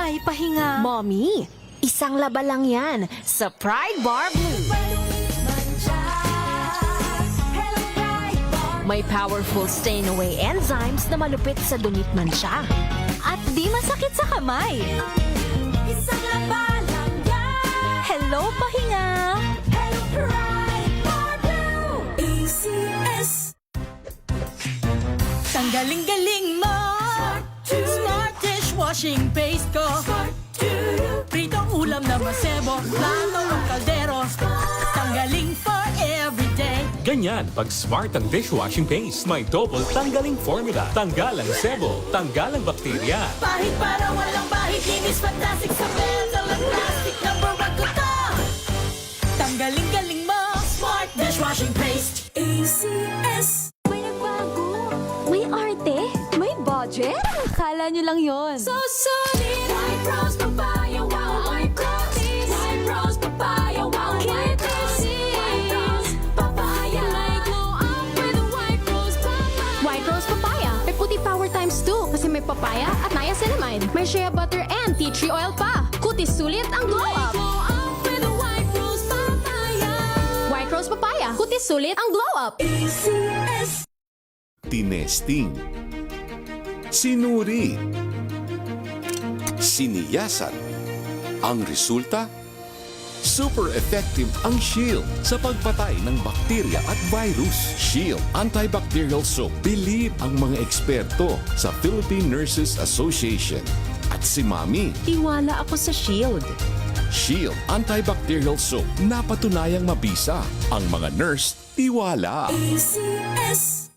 Ay, pahinga. Mommy, isang laba lang yan sa Pride Bar Blue. May powerful stain-away enzymes na malupit sa dunit mansya. At di masakit sa kamay. Isang laba lang yan. Hello, pahinga. Hello, Pride Bar Blue. ACS. Tanggaling-galing mo. Smart dishwashing paste ko. Pritong ulam na masebo. Plato ng kaldero. Tanggaling for everyday. Ganyan pag smart ang dishwashing paste. May double tanggaling formula. Tanggal ang sebo, tanggal ang bakterya. Pahit para walang bahid. Linis fantastic sa metal at plastic. Number one ko to. Tanggaling-galing mo. Smart dishwashing paste. ACS. May nagbago. May arte. May budget. Akala nyo lang yon. So solid. White Rose Papaya. Wow. White Rose. White Rose Papaya. Wow. White Rose. White Rose Papaya. May glow up with a White Rose Papaya. White Rose Papaya. May puti power times 2 kasi may papaya at niacinamide. May shea butter and tea tree oil pa. Kutis sulit ang glow up. Glow up with a White Rose Papaya. White Rose Papaya. Kutis sulit ang glow up. ACS. Tinesting, sinuri, siniyasan. Ang resulta? Super effective ang Shield sa pagpatay ng bakterya at virus. Shield Antibacterial Soap. Believe ang mga eksperto sa Philippine Nurses Association. At si Mami, Tiwala ako sa Shield. Shield Antibacterial Soap. Napatunayang mabisa. Ang mga nurse, tiwala. ACS.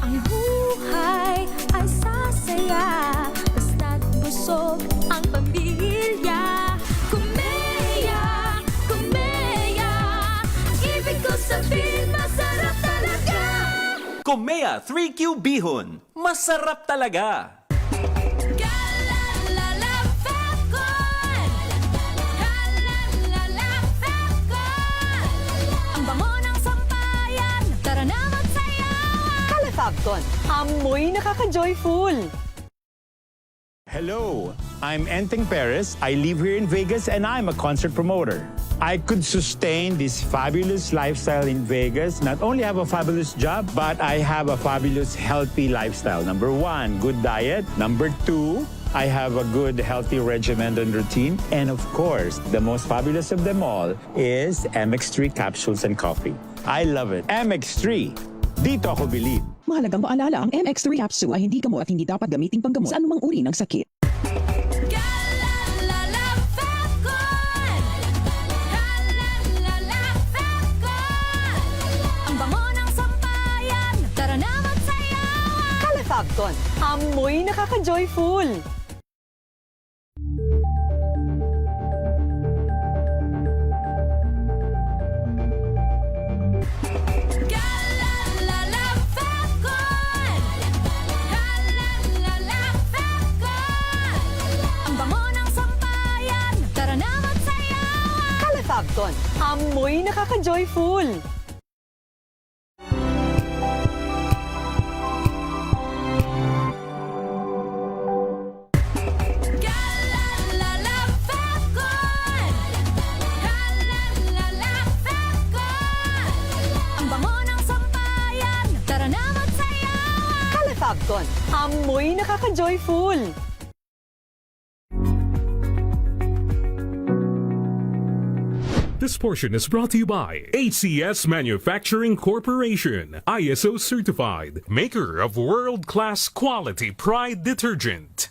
Ang buhay ay sasaya basta't busog ang pamilya. Kumeya, kumeya, ibig ko sabihin masarap talaga. Komea 3Q Bihon. Masarap talaga. Galalala Falcon. Galalala Falcon. Ang bango ng sampayan. Tara na magsayawan. Califabcon, amoy nakaka-joyful. Hello, I'm Enteng Perez. I live here in Vegas and I'm a concert promoter. I could sustain this fabulous lifestyle in Vegas, not only have a fabulous job, but I have a fabulous healthy lifestyle. Number one, good diet. Number two, I have a good healthy regimen and routine. And of course, the most fabulous of them all is MX3 capsules and coffee. I love it. MX3, dito ako believe. Mahalagang paalala, ang MX3 capsule ay hindi gamot at hindi dapat gamiting panggamot sa anumang uri ng sakit. Galalala Falcon. Galalala Falcon. Ang bango ng sampayan. Tara na magsayawan. Califabcon, amoy nakaka-joyful. Galalala Falcon. Galalala Falcon. Ang bango ng sampayan. Tara na magsayawan. Califabcon, amoy nakaka-joyful. Galalala Falcon. Galalala Falcon. Ang bango ng sampayan. Tara na magsayawan. Califabcon, amoy nakaka-joyful. This portion is brought to you by HCS Manufacturing Corporation, ISO certified, maker of world-class quality Pride detergent.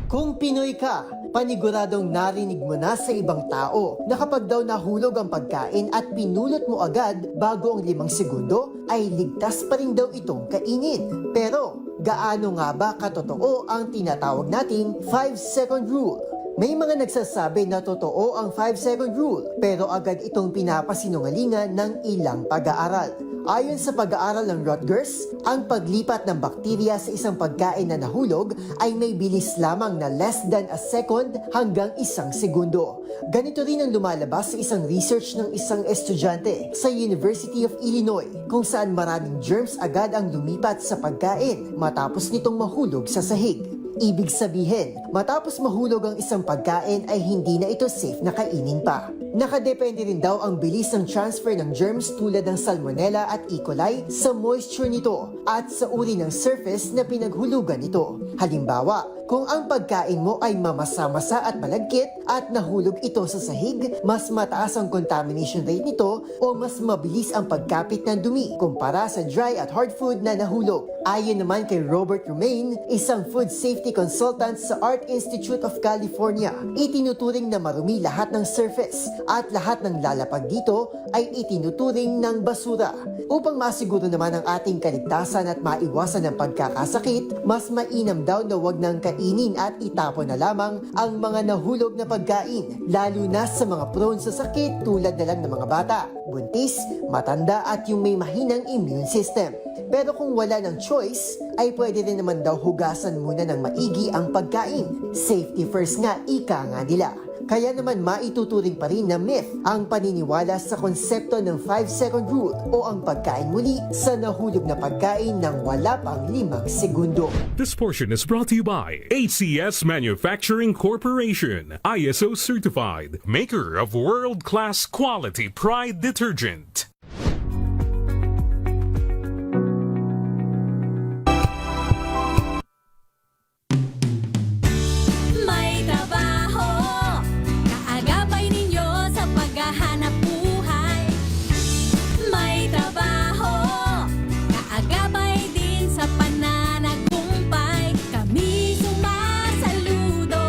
Kung Pinoy ka, paniguradong narinig mo na sa ibang tao na kapag daw nahulog ang pagkain at pinulot mo agad bago ang 5 segundo, ay ligtas pa rin daw itong kainin. Pero, gaano nga ba katotoo ang tinatawag nating 5-second rule? May mga nagsasabi na totoo ang 5-second rule, pero agad itong pinapasinungalingan ng ilang pag-aaral. Ayon sa pag-aaral ng Rutgers, ang paglipat ng bakterya sa isang pagkain na nahulog ay may bilis lamang na less than a second hanggang 1 segundo. Ganito rin ang lumalabas sa isang research ng isang estudyante sa University of Illinois, kung saan maraming germs agad ang lumipat sa pagkain matapos nitong mahulog sa sahig. Ibig sabihin, matapos mahulog ang isang pagkain ay hindi na ito safe na kainin pa. Nakadepende rin daw ang bilis ng transfer ng germs tulad ng Salmonella at E. coli sa moisture nito at sa uri ng surface na pinaghulugan ito. Halimbawa, kung ang pagkain mo ay mamasa-masa at malagkit at nahulog ito sa sahig, mas mataas ang contamination rate nito o mas mabilis ang pagkapit ng dumi kumpara sa dry at hard food na nahulog. Ayon naman kay Robert Romaine, isang food safety consultant sa Art Institute of California, itinuturing na marumi lahat ng surface at lahat ng lalapag dito ay itinuturing ng basura. Upang masiguro naman ang ating kaligtasan at maiwasan ang pagkakasakit, mas mainam daw na wag nang kainin at itapon na lamang ang mga nahulog na pagkain, lalo na sa mga prone sa sakit tulad na lang ng mga bata, buntis, matanda at yung may mahinang immune system. Pero kung wala ng choice, ay pwede rin naman daw hugasan muna ng maigi ang pagkain. Safety first nga, ika nga nila. Kaya naman maituturing pa rin na myth ang paniniwala sa konsepto ng 5-second rule o ang pagkain muli sa nahulog na pagkain ng wala pang 5 segundo. This portion is brought to you by ACS Manufacturing Corporation, ISO certified, maker of world-class quality pride detergent. May trabaho, kaagapay ninyo sa paghahanap buhay. May trabaho, kaagapay din sa pananagumpay. Kami sumasaludo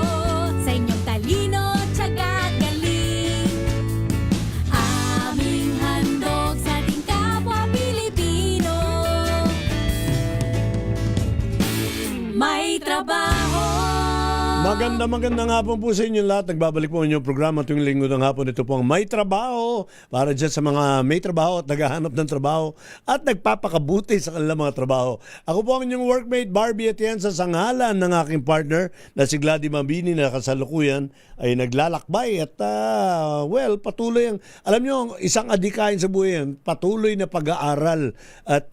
sa inyong talino, tiyaga at galing. Aming handog sa ating kapwa Pilipino. May trabaho. Magandang hapon po sa inyo lahat. Nagbabalik po ang inyong programa tuwing linggo ng hapon. Ito po ang May Trabaho para dyan sa mga may trabaho at naghahanap ng trabaho at nagpapakabuti sa kanilang mga trabaho. Ako po ang inyong workmate Barbie Atienza sa ngalan ng aking partner na si Gladys Mambini na kasalukuyan ay naglalakbay at patuloy ang, alam nyo, isang adikain sa buhay yan, patuloy na pag-aaral at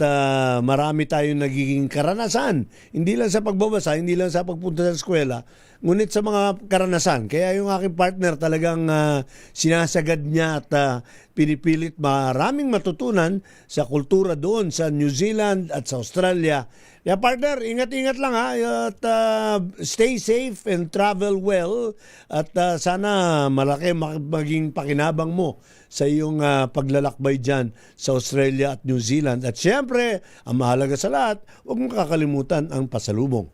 marami tayong nagiging karanasan. Hindi lang sa pagbabasa, hindi lang sa pagpunta sa eskwela, ngunit sa mga karanasan. Kaya yung aking partner talagang sinasagad niya at pinipilit maraming matutunan sa kultura doon sa New Zealand at sa Australia. Kaya partner, ingat-ingat lang ha at stay safe and travel well at sana malaki maging pakinabang mo sa iyong paglalakbay dyan sa Australia at New Zealand. At syempre, ang mahalaga sa lahat, huwag mong kakalimutan ang pasalubong.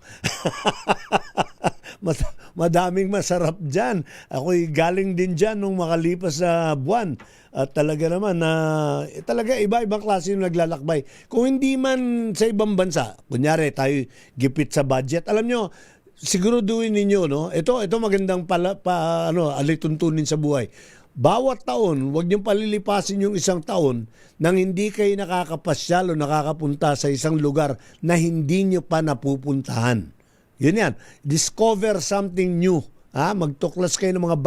Madaming masarap dyan. Ako'y galing din dyan nung makalipas na buwan. At talaga naman, talaga iba-ibang klase yung naglalakbay. Kung hindi man sa ibang bansa, kunyari tayo gipit sa budget, alam nyo, siguruduhin ninyo, no? Ito magandang alituntunin sa buhay. Bawat taon, huwag niyong palilipasin yung isang taon nang hindi kayo nakakapasyal o nakakapunta sa isang lugar na hindi niyo pa napupuntahan. Yun yan. Discover something new. Magtuklas kayo ng mga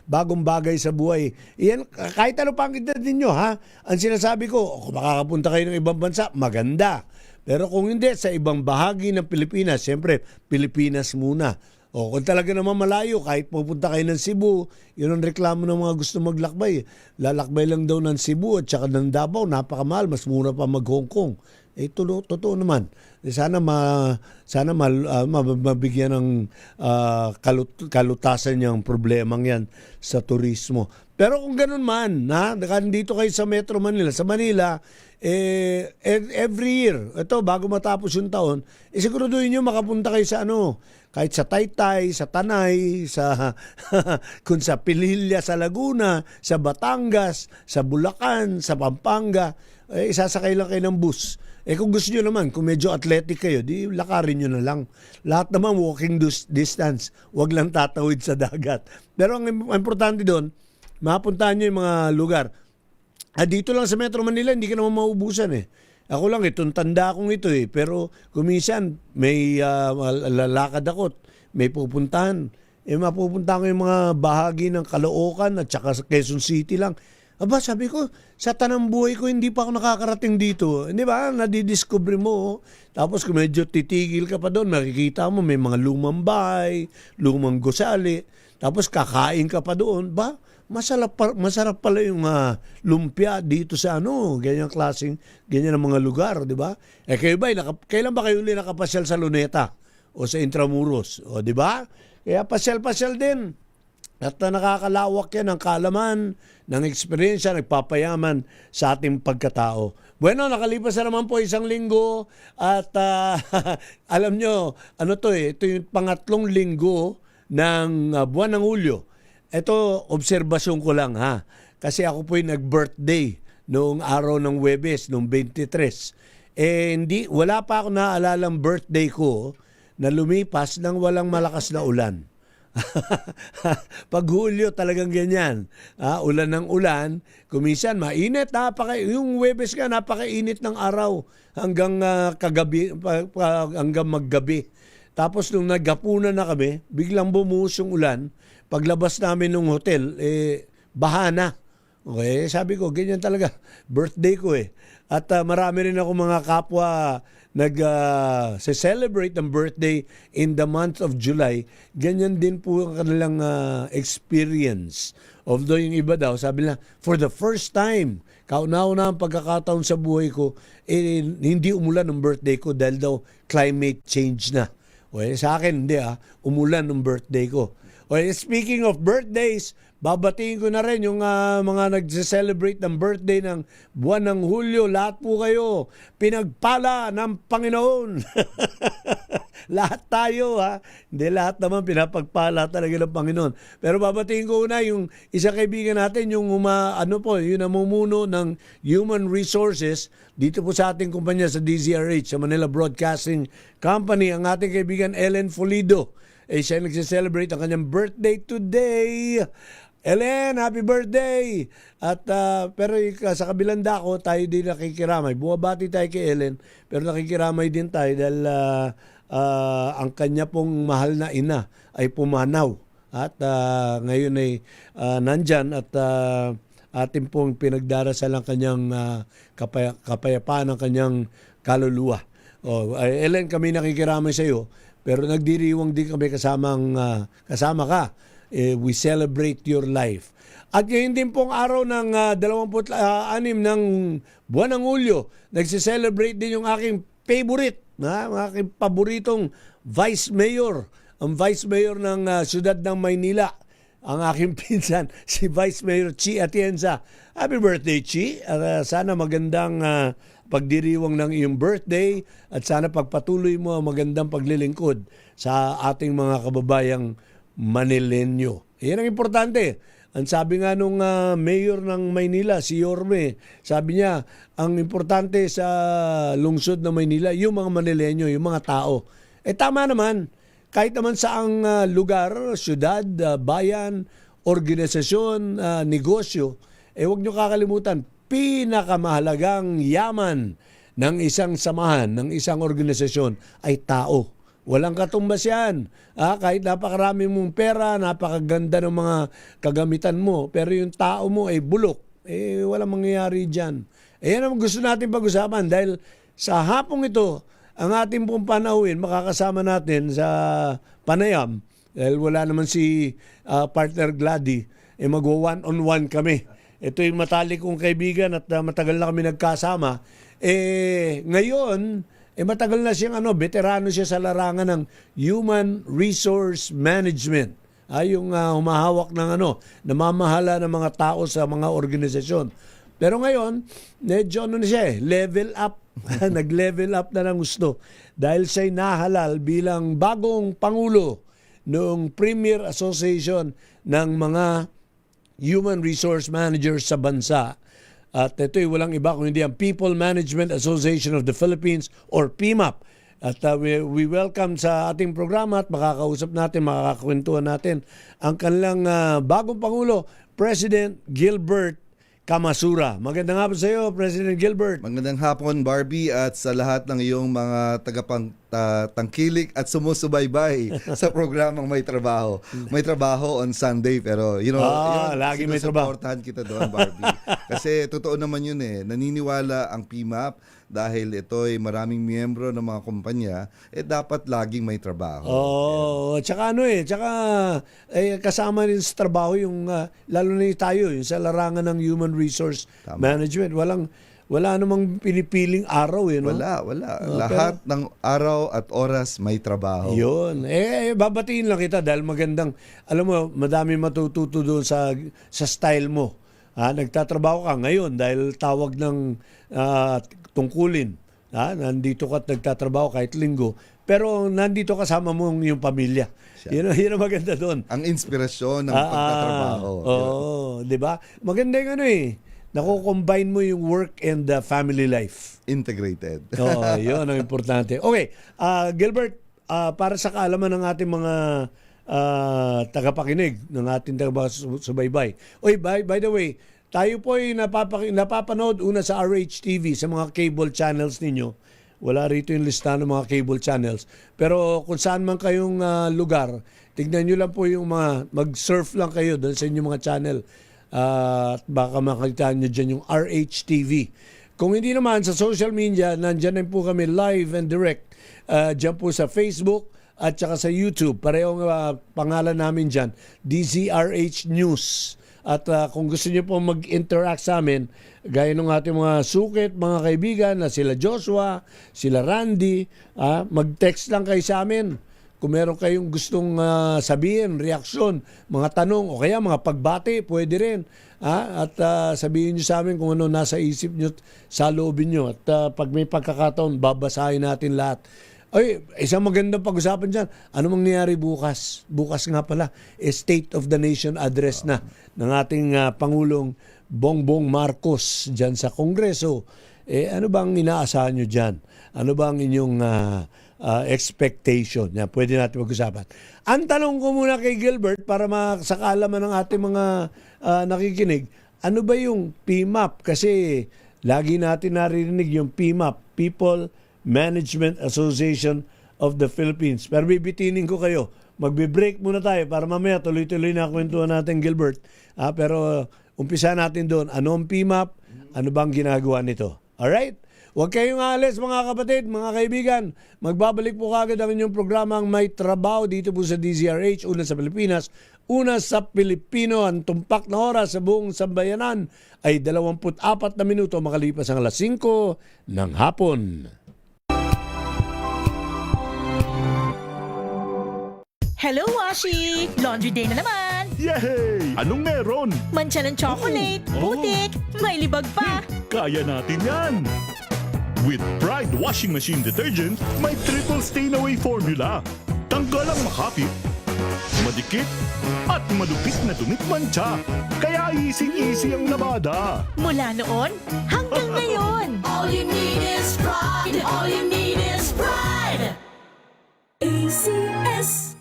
bagong bagay sa buhay. Iyan, kahit ano pang edad ninyo, ang sinasabi ko, kung makakapunta kayo ng ibang bansa, maganda. Pero kung hindi, sa ibang bahagi ng Pilipinas, siyempre, Pilipinas muna. O kung talaga naman malayo, kahit pupunta kayo ng Cebu, yun ang reklamo ng mga gusto maglakbay. Lalakbay lang daw ng Cebu at saka ng Davao, napakamahal, mas mura pa mag-Hong Kong. Totoo naman. Sana mabigyan ng kalutasan yung problemang yan sa turismo. Pero kung ganun man, dito kayo sa Metro Manila, sa Manila, every year, bago matapos yung taon, siguraduhin nyo makapunta kayo sa kahit sa Taytay, sa Tanay, kung sa Pililla sa Laguna, sa Batangas, sa Bulacan, sa Pampanga, isasakay lang kayo ng bus. Kung gusto nyo naman, kung medyo athletic kayo, di lakarin nyo na lang. Lahat naman walking distance, wag lang tatawid sa dagat. Pero ang importante doon, mapuntahan nyo yung mga lugar. Dito lang sa Metro Manila, hindi ka naman maubusan Ako lang, itong tanda akong ito pero kuminsan may lalakad ako, may pupuntahan. Mapupuntahan ko yung mga bahagi ng Caloocan at saka sa Quezon City lang. Aba, sabi ko, sa tanang buhay ko, hindi pa ako nakakarating dito. Hindi ba? Nadidiscover mo. Tapos kung medyo titigil ka pa doon, makikita mo may mga lumang bahay, lumang gusali. Tapos kakain ka pa doon. Ba, masarap pala yung lumpia dito sa ganyan klaseng, ganyan ang mga lugar, di ba? Kayo ba, kailan ba kayo uli nakapasyal sa Luneta o sa Intramuros? O, di ba? Kaya pasyal-pasyal din. At nakakalawak yan ng kaalaman, ng eksperyensya, nagpapayaman sa ating pagkatao. Bueno, nakalipas na naman po 1 linggo at alam nyo, ito yung pangatlong linggo ng buwan ng Hulyo. Ito, obserbasyon ko lang kasi ako po yung nag-birthday noong araw ng Huwebes, noong 23. Wala pa ako naalalang birthday ko na lumipas nang walang malakas na ulan. Pag Hulyo talagang ganyan. Ulan ng ulan, kuminsan mainit, yung Huwebes nga napakainit ng araw hanggang kagabi, hanggang maggabi. Tapos nung naghapunan na kami, biglang bumuhos yung ulan. Paglabas namin ng hotel, baha na. Okay, sabi ko, ganyan talaga, birthday ko At marami rin ako mga kapwa nag-celebrate ang birthday in the month of July. Ganyan din po ang kanilang experience. Although yung iba daw, sabi nila, for the first time, kauna-una ang pagkakataon sa buhay ko, hindi umulan ng birthday ko dahil daw climate change na. Okay, sa akin, hindi umulan ng birthday ko. Okay, speaking of birthdays, babatiin ko na rin yung mga nagse-celebrate ng birthday ng buwan ng Hulyo. Lahat po kayo, pinagpala ng Panginoon. Lahat tayo, Hindi lahat naman pinapagpala talaga ng Panginoon. Pero babatiin ko una yung isang kaibigan natin, yung yung namumuno ng Human Resources dito po sa ating kumpanya sa DZRH, sa Manila Broadcasting Company, ang ating kaibigan Ellen Folido. Siya nagse-celebrate ang kanyang birthday today. Ellen, happy birthday! At pero sa kabilang dako, tayo din nakikiramay. Bumabati tayo kay Ellen, pero nakikiramay din tayo dahil ang kanya pong mahal na ina ay pumanaw. At ngayon ay nandyan at atin pong pinagdarasal ang kanyang kapayapaan ng kanyang kaluluwa. Ellen, kami nakikiramay sa iyo, pero nagdiriwang din kami kasama ka. We celebrate your life. At ngayon din pong araw ng 26 ng buwan ng Hulyo, nagse-celebrate din yung aking favorite, aking paboritong Vice Mayor, ang Vice Mayor ng siyudad ng Maynila, ang aking pinsan, si Vice Mayor Chi Atienza. Happy birthday, Chi. Sana magandang pagdiriwang ng iyong birthday at sana pagpatuloy mo ang magandang paglilingkod sa ating mga kababayang Manileño. Yan ang importante. Ang sabi nga nung mayor ng Maynila, si Yorme, sabi niya, ang importante sa lungsod ng Maynila, yung mga Manileño, yung mga tao. Tama naman. Kahit naman saang lugar, syudad, bayan, organisasyon, negosyo, huwag niyo kakalimutan, pinakamahalagang yaman ng isang samahan, ng isang organisasyon ay tao. Walang katumbas yan. Kahit napakarami mong pera, napakaganda ng mga kagamitan mo, pero yung tao mo ay bulok, walang mangyayari dyan. Yan ang gusto natin pag-usapan dahil sa hapong ito, ang ating pong panauhin, makakasama natin sa panayam, dahil wala naman si partner Glady, mag-one-on-one kami. Ito yung matalik kong kaibigan at matagal na kami nagkasama. Ngayon, matagal na siyang veterano siya sa larangan ng Human Resource Management. Yung humahawak ng namamahala ng mga tao sa mga organisasyon. Pero ngayon, medyo na siya level up. Nag-level up na ng gusto. Dahil siya'y nahalal bilang bagong pangulo ng Premier Association ng mga Human Resource Managers sa bansa. At ito'y walang iba kung hindi ang People Management Association of the Philippines or PMAP. At we welcome sa ating programa at makakausap natin, makakakwentuhan natin ang kanilang bagong Pangulo, President Gilbert Camasura. Magandang hapon sa iyo, President Gilbert. Magandang hapon, Barbie, at sa lahat ng iyong mga tangkilik at sumusubaybay sa programang May Trabaho. May trabaho on Sunday pero lagi may trabaho. sinusuportahan kita doon, Barbie. Kasi totoo naman yun naniniwala ang PMAP dahil ito ay maraming miyembro ng mga kumpanya, dapat laging may trabaho. Tsaka kasama rin sa trabaho yung, lalo na tayo, yung sa larangan ng human resource management. Wala namang pinipiling araw no? Wala. Lahat ng araw at oras may trabaho. Yun. Babatiin lang kita dahil magandang, alam mo, madami matututo doon sa style mo. Nagtatrabaho ka ngayon dahil tawag ng tungkulin. Nandito ka at nagtatrabaho kahit linggo. Pero nandito kasama mo yung pamilya. Yun ang maganda doon. Ang inspirasyon ng pagtatrabaho. Di ba? Maganda yung nako-combine mo yung work and the family life. Integrated. Yun ang importante. Okay, Gilbert, para sa kaalaman ng ating mga tagapakinig, ng ating tagapasubaybay. By the way, tayo po ay napapanood una sa RH TV, sa mga cable channels ninyo. Wala rito yung listahan ng mga cable channels. Pero kung saan man kayong lugar, tignan nyo lang po yung mag-surf lang kayo doon sa inyong mga channel. At baka makita nyo dyan yung RH-TV. Kung hindi naman sa social media, nandyan na po kami live and direct. Dyan po sa Facebook at saka sa YouTube. Parehong pangalan namin dyan, DZRH News. At kung gusto nyo po mag-interact sa amin, gaya ng ating mga sukit, mga kaibigan na sila Joshua, sila Randy, mag-text lang kayo sa amin. Kung meron kayong gustong sabihin, reaksyon, mga tanong, o kaya mga pagbati, pwede rin. At sabihin nyo sa amin kung ano nasa isip nyo, sa loobin nyo. At pag may pagkakataon, babasahin natin lahat. Isang magandang pag-usapan dyan. Ano mangyayari bukas? Bukas nga pala, State of the Nation address na ng ating Pangulong Bongbong Marcos dyan sa Kongreso. Ano bang inaasahan nyo dyan? Ano bang inyong expectation? Yan, pwede natin mag-usapan. Ang tanong ko muna kay Gilbert para makasakalaman ng ating mga nakikinig, ano ba yung PMAP? Kasi lagi natin naririnig yung PMAP, People Management Association of the Philippines. Pero bibitinin ko kayo. Magbe-break muna tayo para mamaya tuloy-tuloy na kwentuhan natin, Gilbert. Pero umpisa natin doon. Ano ang PMAP? Ano bang ginagawa nito? Alright? Huwag kayong alis mga kapatid, mga kaibigan. Magbabalik po kagad ang inyong programang May Trabaho dito po sa DZRH, una sa Pilipinas, una sa Pilipino. Ang tumpak na oras sa buong sambayanan ay 24 na minuto makalipas ang alas 5 ng hapon. Hello, Washi! Laundry day na naman! Yay! Anong meron? Mancha ng chocolate, putik, may libag pa! Kaya natin yan! With Pride Washing Machine Detergent, may triple stain-away formula. Tanggal ang makapit, madikit, at malupit na dumit mancha. Kaya easy-easy ang labada. Mula noon hanggang ngayon! All you need is pride. All you need is pride. ACS.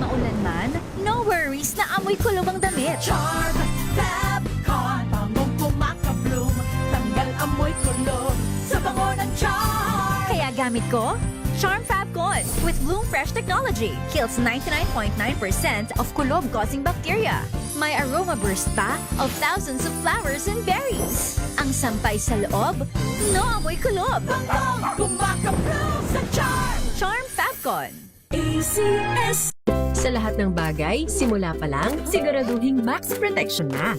Maulan man, no worries na amoy kulog ang damit. Charm Fabcon. Pangong kumakabloom. Tanggal amoy kulog sa bango ng Charm. Kaya gamit ko, Charm Fabcon with Bloom Fresh Technology. Kills 99.9% of kulob-causing bacteria. May aroma burst pa of thousands of flowers and berries. Ang sampay sa loob, no amoy kulob. Pangong kumakabloom sa Charm. Charm Fabcon. ACS. Sa lahat ng bagay, simula pa lang, siguraduhing max protection na.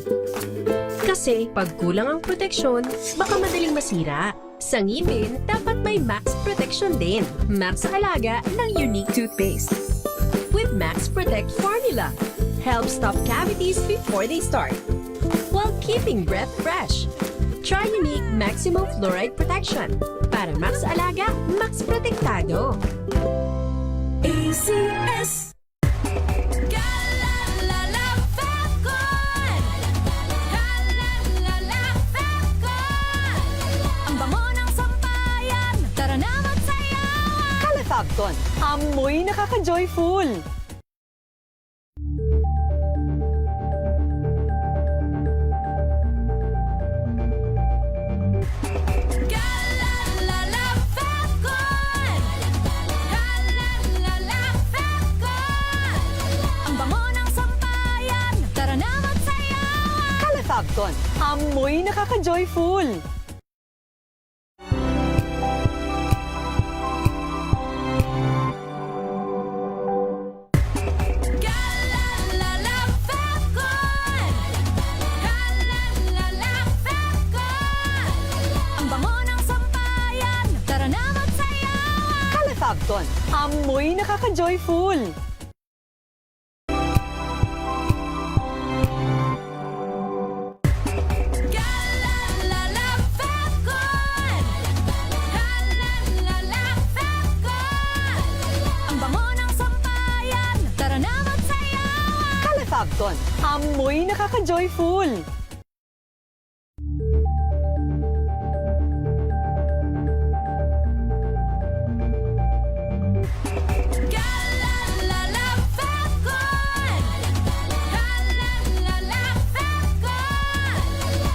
Kasi pag kulang ang proteksyon, baka madaling masira. Sa ngipin, dapat may max protection din. Max sa alaga ng Unique Toothpaste. With Max Protect Formula, help stop cavities before they start, while keeping breath fresh. Try Unique Maximum Fluoride Protection. Para max alaga, max protektado. ACS. Galalala Fabcon. Galalala Fabcon. Ang bango ng sampayan. Tara na magsayawan. Kala Fabcon, amoy nakaka-joyful. Galalala Fabcon. Falcon, amoy nakaka-joyful. Ang bango ng sampayan, tara na magsayawan. Falcon, amoy nakaka-joyful. Ang bango ng sampayan, tara na magsayawan. Falcon, amoy nakaka-joyful.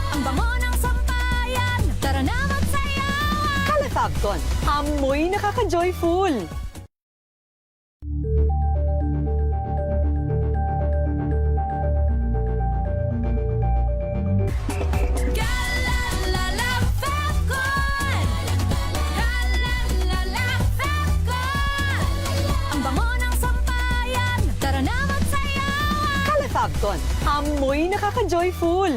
Ang bango ng sampayan, tara na magsayawan. Falcon, amoy nakaka-joyful. Ang bango ng sampayan, tara na magsayawan. Falcon, amoy nakaka-joyful.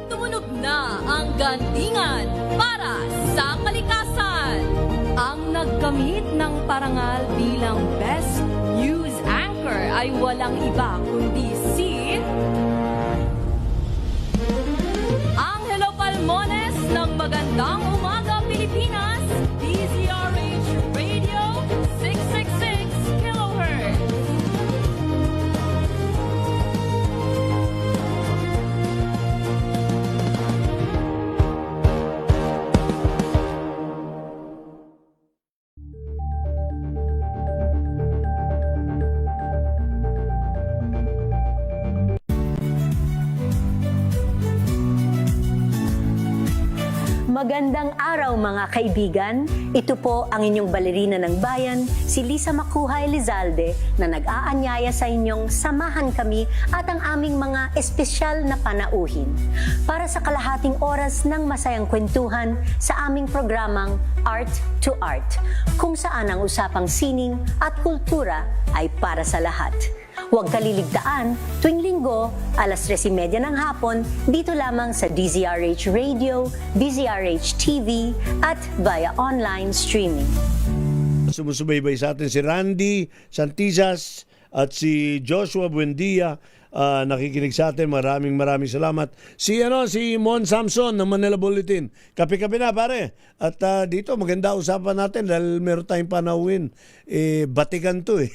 Tumunog na ang gandingan para sa kalikasan. Ang nagkamit ng parangal bilang Best News Anchor ay walang iba kundi si Angelo Palmones ng Magandang Umaga Pilipinas, DZRH Radio 666 kHz. Magandang araw mga kaibigan. Ito po ang inyong balerina ng bayan, si Lisa Makuha Elizalde, na nag-aanyaya sa inyong samahan kami at ang aming mga espesyal na panauhin para sa kalahating oras ng masayang kwentuhan sa aming programang Art to Art, kung saan ang usapang sining at kultura ay para sa lahat. Huwag kaliligtaan, tuwing linggo, alas 3:30 ng hapon, dito lamang sa DZRH Radio, DZRH TV, at via online streaming. Sumusubaybay sa atin si Randy Santizas at si Joshua Buendia. Nakikinig sa atin. Maraming salamat. Si Mon Samson ng Manila Bulletin. Kape-kape na pare. At dito maganda usapan natin dahil meron tayong panauhin. Batikan to eh.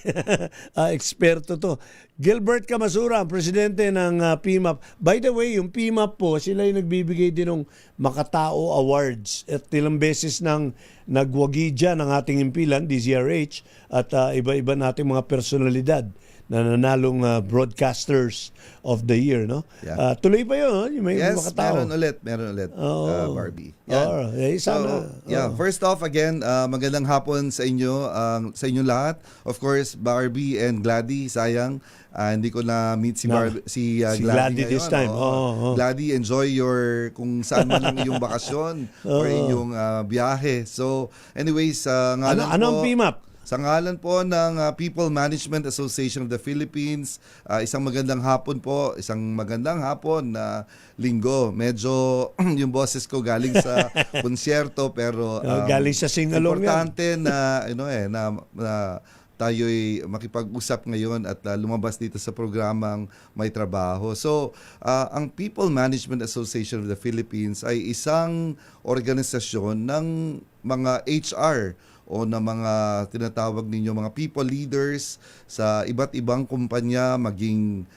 Eksperto to. Gilbert Camasura, ang presidente ng PMAP. By the way, yung PMAP po, sila yung nagbibigay din ng Makatao Awards. At ilang beses nang nagwagi dyan ang ating impilan, DZRH, at iba-iba nating mga personalidad na nanalong broadcasters of the year, no? Yeah. Tuloy pa yun, yung may yes, Makatao. meron ulit, Barbie. Yan. So, first off, again, magandang hapon sa inyo, sa inyong lahat. Of course, Barbie and Gladys, sayang, hindi ko na meet si Gladys this time. Gladys, enjoy kung saan man ang iyong bakasyon or inyong biyahe. So, anyways, anong PMAP? Sa ngalan po ng People Management Association of the Philippines, isang magandang hapon na linggo. Medyo yung boses ko galing sa konsyerto pero galing sa singalong importante na tayo'y makipag-usap ngayon at lumabas dito sa programang May Trabaho. So, ang People Management Association of the Philippines ay isang organisasyon ng mga HR o na mga tinatawag ninyo mga people leaders sa iba't ibang kumpanya, maging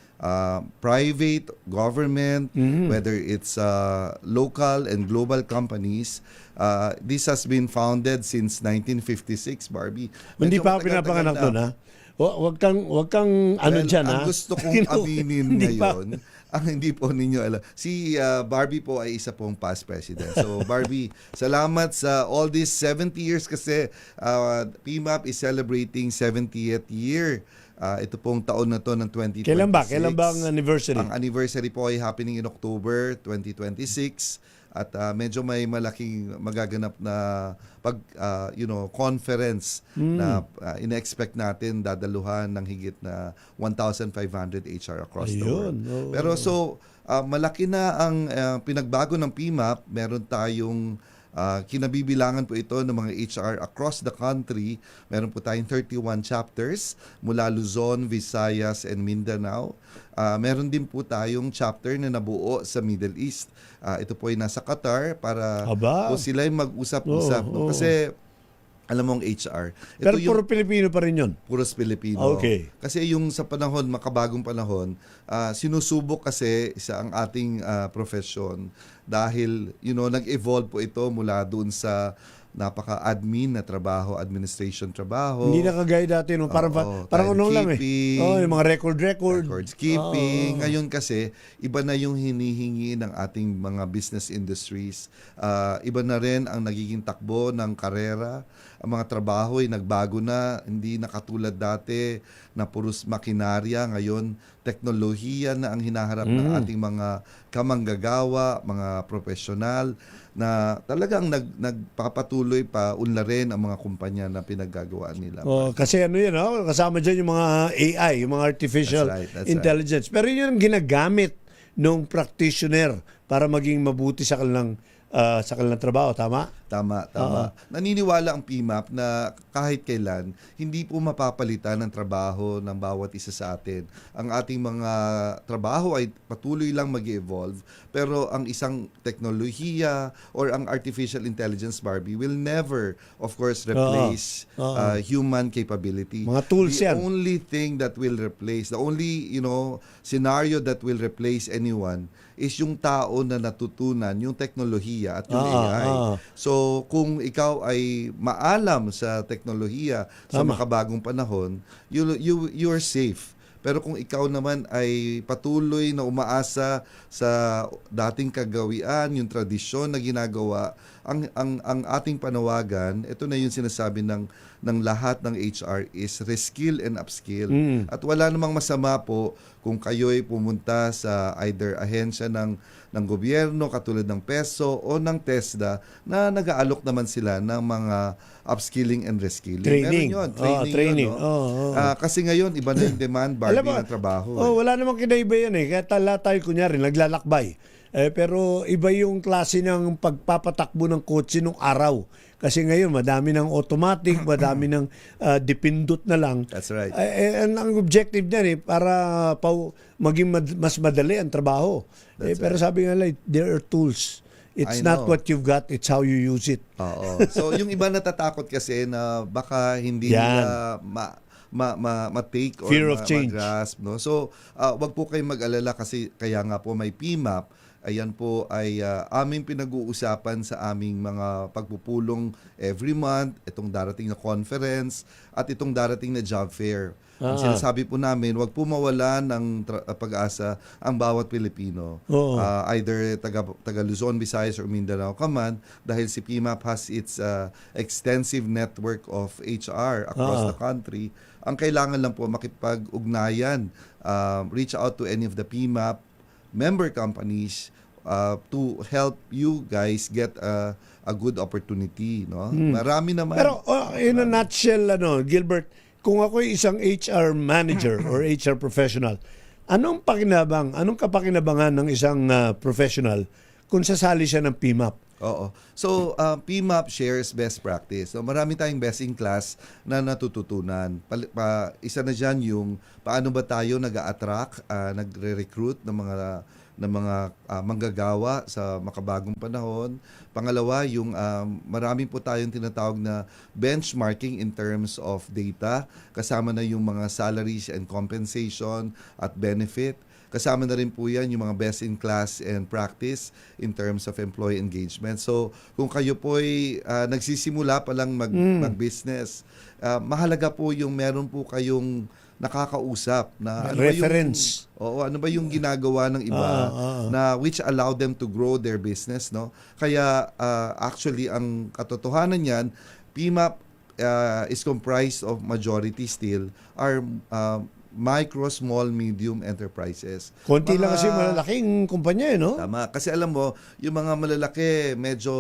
private, government, whether it's local and global companies. This has been founded since 1956, Barbie. Hindi pa ako pinapanganak doon, ha? Wag kang dyan, ha? Ang gusto kong aminin ngayon, ang hindi po ninyo alam. Si Barbie po ay isa pong past president. So Barbie, salamat sa all these 70 years kasi PMAP is celebrating 70th year Ito pong taon na to ng 2026. Kailan ba? Kailan ba ang anniversary? Ang anniversary po ay happening in October 2026 at medyo may malaking magaganap na conference na ina-expect natin dadaluhan ng higit na 1,500 HR across the world. Pero malaki na ang pinagbago ng PMAP. Meron tayong kinabibilangan po ito ng mga HR across the country. Meron po tayong 31 chapters mula Luzon, Visayas, and Mindanao. Meron din po tayong chapter na nabuo sa Middle East. Ito po ay nasa Qatar para po sila ay mag-usap-usap. Kasi alam mo ang HR. Pero puro Pilipino pa rin yun? Puros Pilipino. Okay. Kasi yung sa panahon, makabagong panahon, sinusubok kasi ang ating profession dahil nag-evolve po ito mula doon sa napaka-admin na trabaho, administration trabaho. Hindi na kagaya dati, no? Parang ano lang yung mga records keeping. Ngayon kasi, iba na yung hinihingi ng ating mga business industries. Iba na rin ang nagiging takbo ng karera. Ang mga trabaho ay nagbago na, hindi na katulad dati na puros makinarya. Ngayon, teknolohiya na ang hinaharap ng ating mga kamanggagawa, mga profesional, na talagang nagpapatuloy pa unlarin ang mga kumpanya na pinaggagawaan nila. Kasi kasama dyan yung mga AI, yung mga artificial intelligence. Pero yun ang ginagamit ng practitioner para maging mabuti sa kanilang trabaho, tama? Tama. Naniniwala ang PMAP na kahit kailan, hindi po mapapalitan ng trabaho ng bawat isa sa atin. Ang ating mga trabaho ay patuloy lang mag-evolve, pero ang isang teknolohiya or ang artificial intelligence, Barbie, will never, of course, replace human capability. Mga tools yan. The only thing that will replace, the only scenario that will replace anyone is yung tao na natutunan yung teknolohiya at yung AI. So, kung ikaw ay maalam sa teknolohiya sa makabagong panahon, you're safe. Pero kung ikaw naman ay patuloy na umaasa sa dating kagawian, yung tradisyon na ginagawa, ang ating panawagan, ito na yung sinasabi ng lahat ng HR is reskill and upskill. At wala namang masama po kung kayo'y pumunta sa either ahensya ng gobyerno katulad ng PESO o ng TESDA na nag-aalok naman sila ng mga upskilling and reskilling. Training. Meron yun. Training. Kasi ngayon, iba na yung demand, Barbie, ng trabaho. Wala namang kinaiba yan eh. Kaya tayo kunyari, naglalakbay. Pero iba yung klase ng pagpapatakbo ng kotse nung araw. Kasi ngayon, madami ng automatic, madami ng dipindot na lang. That's right. Ang objective niyan para maging mas madali ang trabaho. Pero sabi nga lang, there are tools. It's not what you've got, it's how you use it. Oo. So yung iba natatakot kasi na baka hindi nila ma-take or fear of change. Ma-grasp. No? So wag po kayong mag-alala kasi kaya nga po may PMAP. Ayan po ay aming pinag-uusapan sa aming mga pagpupulong every month, itong darating na conference at itong darating na job fair. Ang sinasabi po namin, wag po mawala ng pag-asa ang bawat Pilipino. Either taga Luzon, Visayas or Mindanao ka man, dahil si PMAP has its extensive network of HR across the country. Ang kailangan lang po makipag-ugnayan, reach out to any of the PMAP member companies to help you guys get a good opportunity, no? Marami naman. Pero in a nutshell, Gilbert, kung ako ay isang HR manager or HR professional, anong kapakinabangan ng isang professional kung sasali siya ng PMAP? Oo. So, PMAP shares best practice. So, marami tayong best in class na natututunan. Isa na dyan yung paano ba tayo nag-a-attract, nagre-recruit ng mga manggagawa sa makabagong panahon. Pangalawa, yung marami po tayong tinatawag na benchmarking in terms of data. Kasama na yung mga salaries and compensation at benefit. Kasama na rin po yan yung mga best in class and practice in terms of employee engagement. So, kung kayo po ay nagsisimula pa lang mag-business, mahalaga po yung meron po kayong nakakausap na reference. Ano ba yung ginagawa ng iba na which allow them to grow their business, no? Kaya actually ang katotohanan niyan, PMAP is comprised of majority still are micro, small, medium enterprises. Konti lang kasi malalaking kumpanya, no? Tama. Kasi alam mo, yung mga malalaki, medyo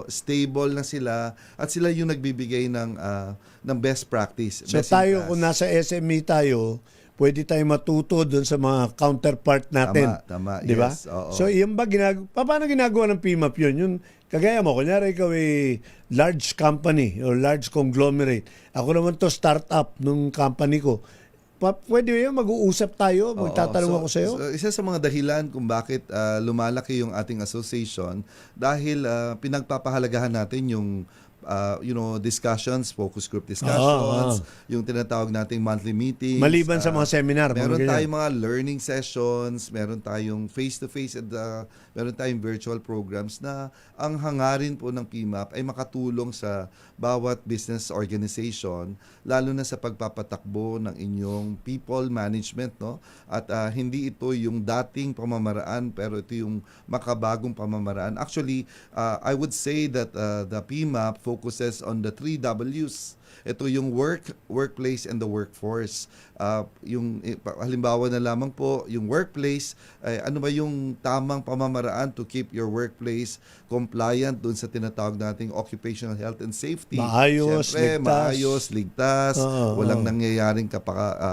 stable na sila at sila yung nagbibigay ng best practice. So best tayo, in class. kung nasa SME tayo, pwede tayo matuto doon sa mga counterpart natin. Tama. Di ba? Yes, oo. So, yung ba paano ginagawa ng PMAP yun? Yung, kagaya mo, kunyari ikaw ay large company or large conglomerate. Ako naman to startup nung company ko. Pwede yun, mag-uusap tayo, magtatanong ako sa'yo. So, isa sa mga dahilan kung bakit lumalaki yung ating association dahil pinagpapahalagahan natin yung discussions, focus group discussions, yung tinatawag nating monthly meetings. Maliban sa mga seminar. Meron tayong mga learning sessions, meron tayong face-to-face at meron tayong virtual programs na ang hangarin po ng PMAP ay makatulong sa bawat business organization, lalo na sa pagpapatakbo ng inyong people management, no? At hindi ito yung dating pamamaraan, pero ito yung makabagong pamamaraan. Actually, I would say that the PMAP focuses on the 3 W's. Ito yung workplace, and the workforce. Halimbawa na lamang po, yung workplace, ano ba yung tamang pamamaraan to keep your workplace compliant dun sa tinatawag nating occupational health and safety. Maayos, Siyempre, ligtas. maayos, ligtas, walang nangyayaring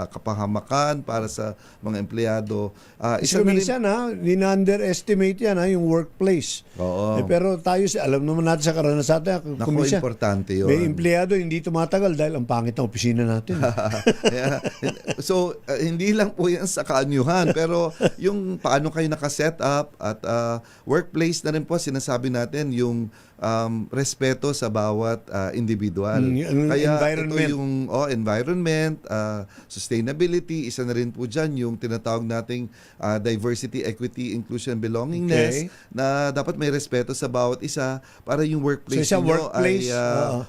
kapahamakan para sa mga empleyado. So minsan underestimate yan yung workplace. Oo. Pero tayo, alam naman natin sa karanasan natin, Naku, importante yun. may empleyado hindi tumatagal dahil ang pangit ng opisina natin. So, hindi lang po yan sa kaanyuhan, pero yung paano kayo nakaset up at workplace na rin po, sinasabi natin yung respeto sa bawat individual. Kaya environment. ito yung environment, sustainability, isa na rin po dyan yung tinatawag nating diversity, equity, inclusion, belongingness, na dapat may respeto sa bawat isa para yung workplace So, niyo ay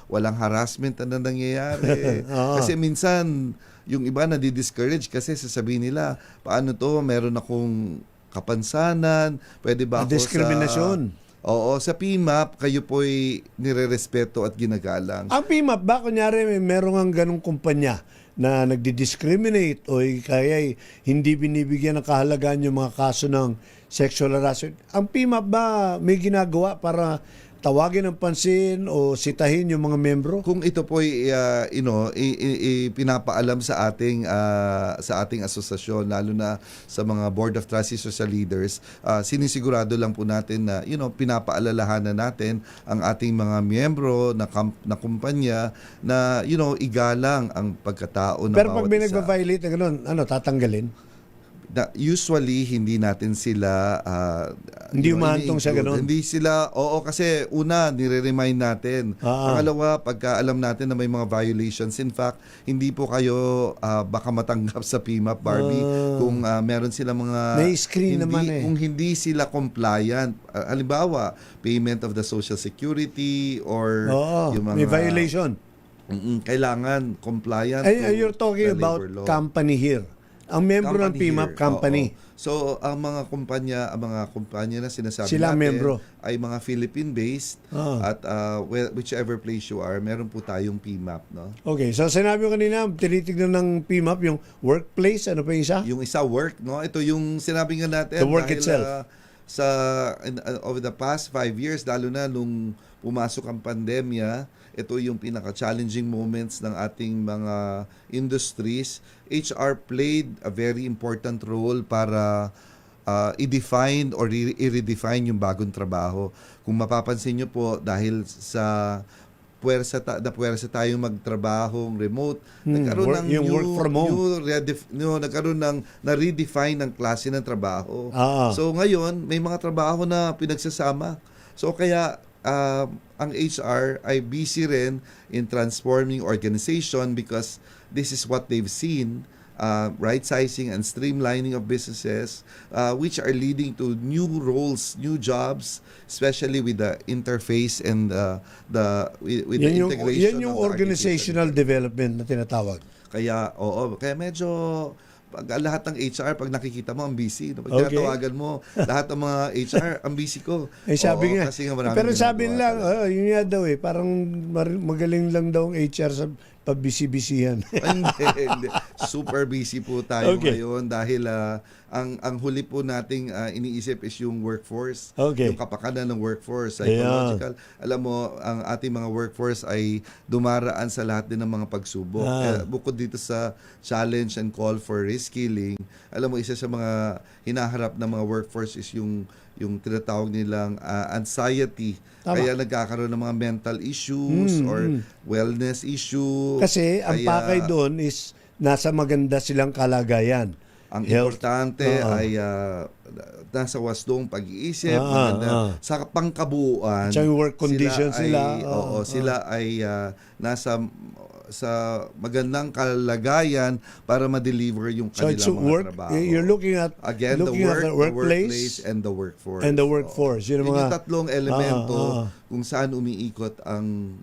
walang harassment na nangyayari. Kasi minsan, yung iba nadi-discourage kasi sasabihin nila, paano to, meron akong kapansanan, pwede ba ako Diskriminasyon. Sa PMAP, kayo po'y nire-respeto at ginagalang. Ang PMAP ba, kunyari meron ang ganong kumpanya na nagdi-discriminate o kaya hindi binibigyan ng kahalagaan yung mga kaso ng sexual harassment, ang PMAP ba may ginagawa para tawagin ng pansin o sitahin yung mga membro? Kung ito po pinapaalam sa ating asosasyon, lalo na sa mga board of trustees o sa leaders, sinisigurado lang po natin na pinapaalalahanan natin ang ating mga miyembro na kumpanya na igalang ang pagkatao ng bawat isa. Pero pag may nagva-violate na gano'n, tatanggalin? Usually hindi natin sila hindi umahantong sa ganun. Hindi sila, kasi una nire-remind natin. Pangalawa, pagka alam natin na may mga violations, in fact, hindi po kayo baka matanggap sa PMAP, Barbie, kung meron sila mga may screen naman kung hindi sila compliant. Halimbawa, payment of the Social Security or yung mga may violation. Kailangan compliant. You're talking about company here. Ang membro ng PMAP company. So, ang mga kumpanya na sinasabi sila natin membro ay mga Philippine-based at whichever place you are, meron po tayong PMAP, no? Okay, so sinabi ko kanina, tinitignan ng PMAP yung workplace, ano pa yung isa? Yung isa work, no? Ito yung sinabi nga natin. The work dahil, itself. Over the past 5 years, lalo na nung pumasok ang pandemya, ito yung pinaka-challenging moments ng ating mga industries. HR played a very important role para i-define or i-redefine yung bagong trabaho. Kung mapapansin nyo po, dahil sa puwersa tayong magtrabahong remote, nagkaroon ng work from home. nagkaroon ng na-redefine ng klase ng trabaho. So ngayon, may mga trabaho na pinagsasama. So kaya ang HR ay busy rin in transforming organization because this is what they've seen, right-sizing and streamlining of businesses, which are leading to new roles, new jobs, especially with the interface and with the integration. Yan yung organizational development na tinatawag. Kaya medyo pag lahat ng HR, pag nakikita mo, ang busy. No? Pag Okay. tinatawagan mo, lahat ng mga HR, ang busy ko. Sabi Oo, nga, kasi nga maraming pero sabi ginagawa lang, yun nga daw parang magaling lang daw ang HR sa pabisi-bisihan. hindi. Super busy po tayo Okay. ngayon dahil ang huli po nating iniisip is yung workforce. Okay. Yung kapakanan ng workforce, psychological. Alam mo, ang ating mga workforce ay dumaraan sa lahat din ng mga pagsubok. Bukod dito sa challenge and call for reskilling, alam mo, isa sa mga hinaharap ng mga workforce is yung tinatawag nilang anxiety. Tama. Kaya nagkakaroon ng mga mental issues or wellness issue. Kasi ang pakay doon is nasa maganda silang kalagayan. Ang Health. importante ay nasa wasdong pag-iisip, maganda, sa pangkabuuan. Tsaka yung work conditions nila. Sila ay nasa sa magandang kalagayan para ma-deliver yung So it's kanilang mga work. trabaho. You're looking at Again, looking at the workplace, and the workforce. And the workforce. Yun Yung mga tatlong elemento kung saan umiikot ang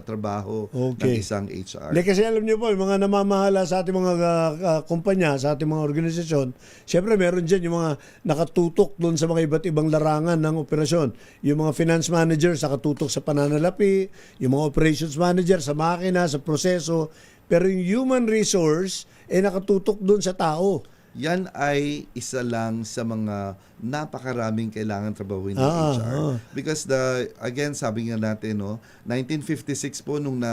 trabaho ng isang HR. Hindi, kasi alam niyo po, yung mga namamahala sa ating mga kumpanya, sa ating mga organisasyon, syempre meron dyan yung mga nakatutok doon sa mga iba't ibang larangan ng operasyon. Yung mga finance manager nakatutok sa pananalapi, yung mga operations manager sa makina, sa proseso, pero yung human resource nakatutok doon sa tao. Yan ay isa lang sa mga napakaraming kailangan trabahuin ng HR. Because again, sabi nga natin, 1956 po nung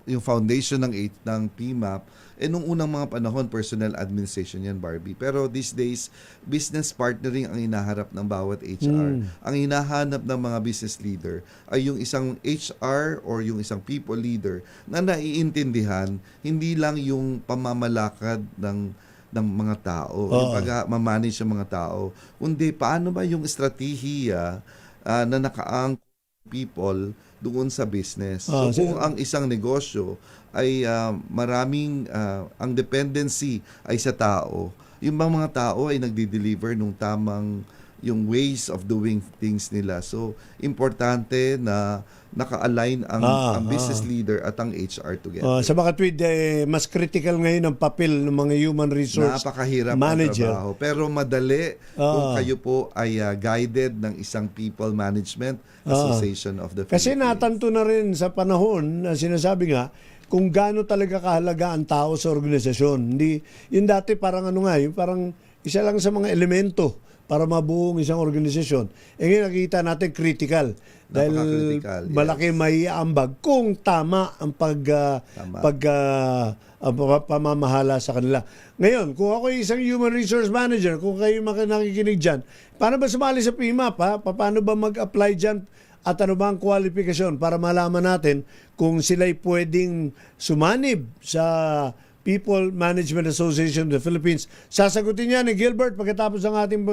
yung foundation ng PMAP, nung unang mga panahon, personnel administration yan, Barbie. Pero these days, business partnering ang hinaharap ng bawat HR. Ang hinahanap ng mga business leader ay yung isang HR or yung isang people leader na naiintindihan, hindi lang yung pamamalakad ng mga tao, yung pag-manage ng mga tao, kundi paano ba yung estratehiya na nakaang people doon sa business. So kung ang isang negosyo ay maraming ang dependency ay sa tao, yung mga tao ay nagdi-deliver nung tamang yung ways of doing things nila. So importante na naka-align ang business leader at ang HR together. Sa mga tweet, mas critical ngayon ang papel ng mga human resource napakahirap manager. ang trabaho. Pero madali kung kayo po ay guided ng isang people management association of the Kasi Philippines. natanto na rin sa panahon na sinasabi nga kung gaano talaga kahalaga ang tao sa organisasyon. Hindi, yung dati parang yung parang isa lang sa mga elemento para mabuong isang organisasyon. Ngayon nakikita natin critical. Dahil malaki may ambag kung tama ang pamamahala sa kanila. Ngayon, kung ako isang human resource manager, kung kayo nakikinig dyan, paano ba sumali sa PMAP? Paano ba mag-apply dyan? At ano ba ang kwalifikasyon para malaman natin kung sila'y pwedeng sumanib sa People Management Association of the Philippines? Sasagutin niya ni Gilbert pagkatapos ng ating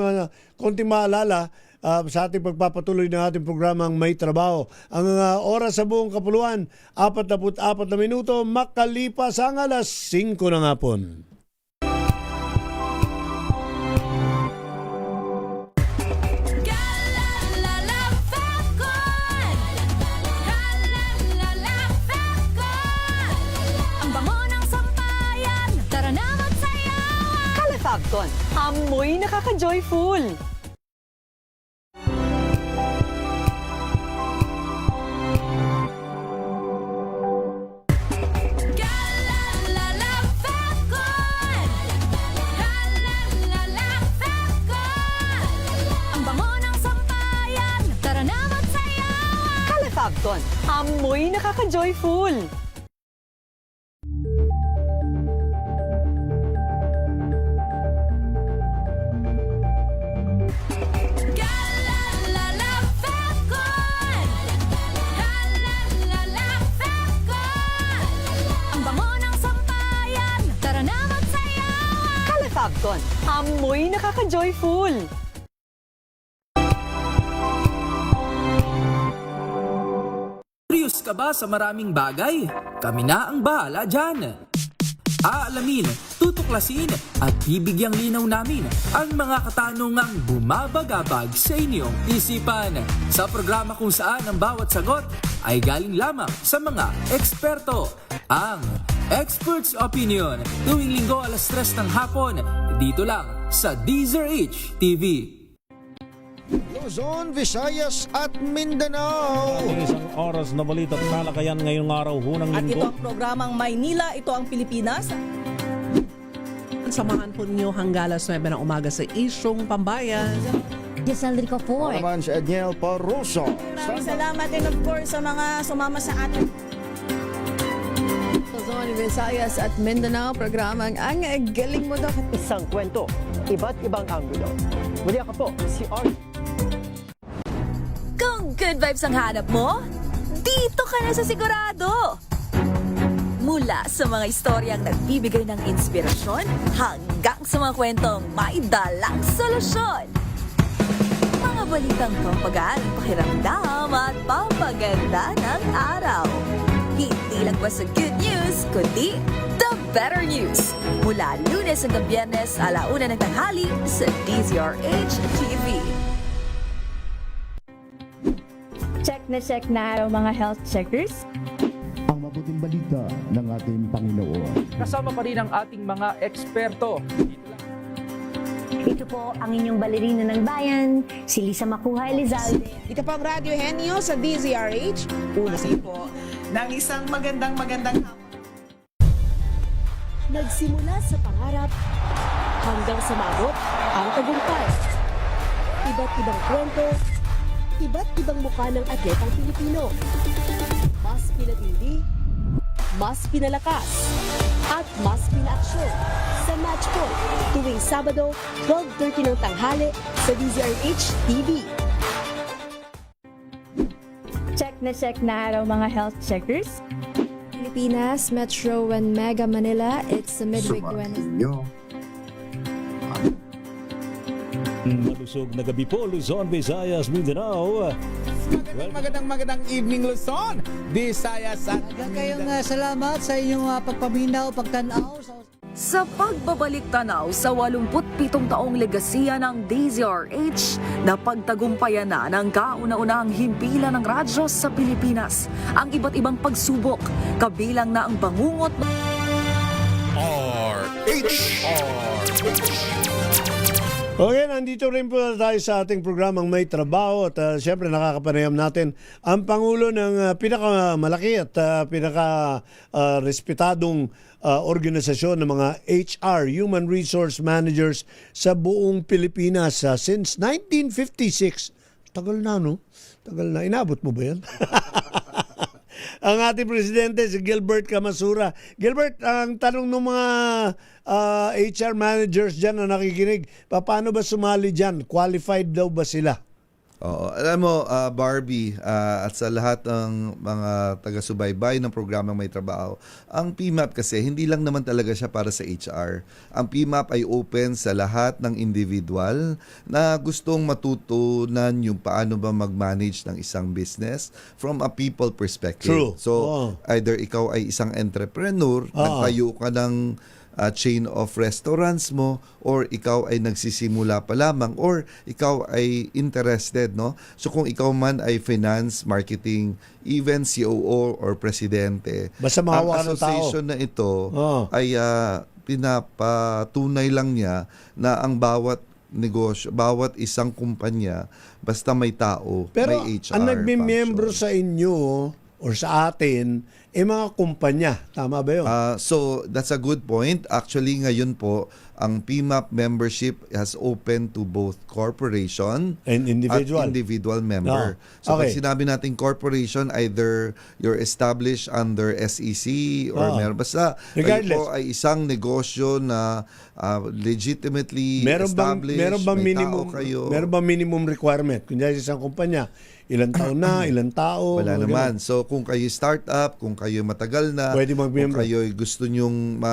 konting maalala sa ating pagpapatuloy ng ating programang May Trabaho. Ang oras sa buong kapuluan, 44 na minuto, makalipas ang alas 5 ng hapon. Fabcon, amoy nakaka-joyful. Fabcon, amoy nakaka-joyful. Fabcon, amoy nakaka-joyful. Curious ka ba sa maraming bagay? Kami na ang bahala dyan. Aalamin, tutuklasin at bibigyang linaw namin ang mga katanungang bumabagabag sa inyong isipan. Sa programa kung saan ang bawat sagot ay galing lamang sa mga eksperto. Ang Experts Opinion, tuwing linggo alas 3 ng hapon, dito lang sa DZRH TV. Luzon, Visayas at Mindanao. Isang oras na balita at talakayan ngayong araw hunang At ito linggo. ang programang Maynila, ito ang Pilipinas. Samahan po ninyo hanggang alas 9 ng umaga sa Isyong Pambayan. Giselle Rico Ako naman si Edniel Paruso. Maraming salamat and of course sa mga sumama sa atin. Luzon, Visayas at Mindanao, programang Ang Galing Mo Daw. Isang kwento, iba't ibang anggulo. Muli ako po, si Arnie. Kung good vibes ang hanap mo, dito ka na sa sigurado! Mula sa mga istoryang nagbibigay ng inspirasyon hanggang sa mga kwentong may dalang solusyon. Mga balitang pampagaan ang pakiramdam at papaganda ng araw. Hindi lang ba sa good news, kundi the better news. Mula Lunes hanggang Biyernes, 1:00 ng tanghali sa DZRH TV. Check na araw mga health checkers. Ang mabuting balita ng ating Panginoon. Kasama pa rin ang ating mga eksperto. Ito po ang inyong balerina ng bayan, si Lisa Makuha Elizalde. Ito po ang Radyo Henyo sa DZRH. Una po ng isang magandang hapon. Nagsimula sa pangarap hanggang sa maabot ang tagumpay. Iba't ibang kwento, iba't ibang mukha ng atletang Pilipino. Mas pinatindi, mas pinalakas, at mas pinaaksyon sa Match Point tuwing Sabado, 12:30 ng tanghali sa DZRH TV. Check na araw mga health checkers. Pilipinas, Metro and Mega Manila, it's the midweek Wednesday. Malusog na gabi po, Luzon, Visayas, Mindanao. Magandang evening Luzon, Visayas at kayong salamat sa inyong pagpaminaw, pagtanaw. Sa pagbabalik tanaw sa 87 taong legasiya ng DZRH, napagtagumpayan na ng kauna-unahang himpilan ng radyo sa Pilipinas ang iba't ibang pagsubok, kabilang na ang bangungot Okay, nandito rin po tayo sa ating programang May Trabaho at siyempre nakakapanayam natin ang Pangulo ng pinakamalaki at pinaka-respetadong organisasyon ng mga HR, Human Resource Managers sa buong Pilipinas since 1956. Tagal na, no? Tagal na. Inabot mo ba yan? Ang ating presidente, si Gilbert Camasura. Gilbert, ang tanong ng mga HR managers dyan na nakikinig, paano ba sumali dyan? Qualified daw ba sila? Oo. Alam mo, Barbie, at sa lahat ng mga taga-subaybay ng programang May Trabaho, ang PMAP kasi hindi lang naman talaga siya para sa HR. Ang PMAP ay open sa lahat ng individual na gustong matutunan yung paano ba mag-manage ng isang business from a people perspective. True. So, either ikaw ay isang entrepreneur, nagtayo ka ng chain of restaurants mo, or ikaw ay nagsisimula pa lamang, or ikaw ay interested, no? So kung ikaw man ay finance, marketing, even COO or presidente, basta mahawa ang ng tao. association na ito ay pinapatunay lang niya na ang bawat negosyo, bawat isang kumpanya, basta may tao, pero may HR ang nagmimiyembro sa inyo or sa atin, mga kumpanya. Tama ba yun? So, that's a good point. Actually, ngayon po, ang PMAP membership has open to both corporation and individual, at individual member. So, pag sinabi natin corporation, either you're established under SEC or meron. Basta, kayo po ay isang negosyo na legitimately established, may tao kayo. Meron bang minimum requirement? Kunyari sa isang kumpanya, ilang taon na, ilang tao? Wala naman. So, kung kayo startup, kung kayo matagal na, kung kayo gusto nyong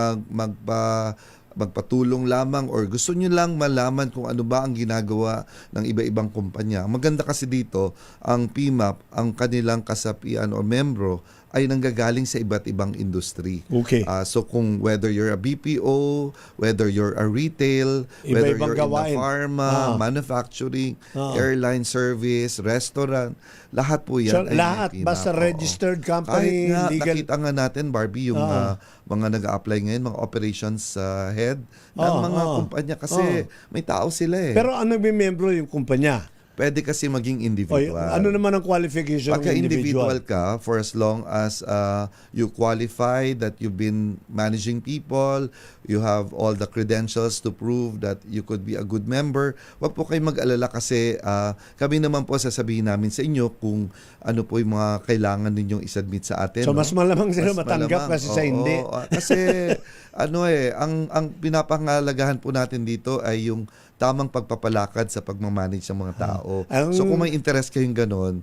magpatulong lamang or gusto nyo lang malaman kung ano ba ang ginagawa ng iba-ibang kumpanya. Maganda kasi dito, ang PMAP, ang kanilang kasapian o membro ay nanggagaling sa iba't ibang industry. Okay. So kung whether you're a BPO, whether you're a retail, whether Iba-ibang you're gawain. in the pharma, manufacturing, airline service, restaurant, lahat po yan. So, ay lahat, may PMAP. basta Oo. registered Kahit company, nga, legal. nakita nga natin, Barbie, yung mga nag-a-apply ngayon, mga operations head ng mga kumpanya kasi may tao sila eh. Pero ano may membro yung kumpanya? Pwede kasi maging O, individual. ano naman ang qualification Pagka ng individual? individual ka, for as long as you qualify that you've been managing people, you have all the credentials to prove that you could be a good member, wag po kayo mag-alala kasi kami naman po sasabihin namin sa inyo kung ano po yung mga kailangan ninyong isubmit sa atin. So, mas malamang sila Mas matanggap malamang. kasi sa hindi. Kasi ang pinapangalagahan po natin dito ay yung tamang pagpapalakad sa pagmamanage ng mga tao. So kung may interest kayong ganun,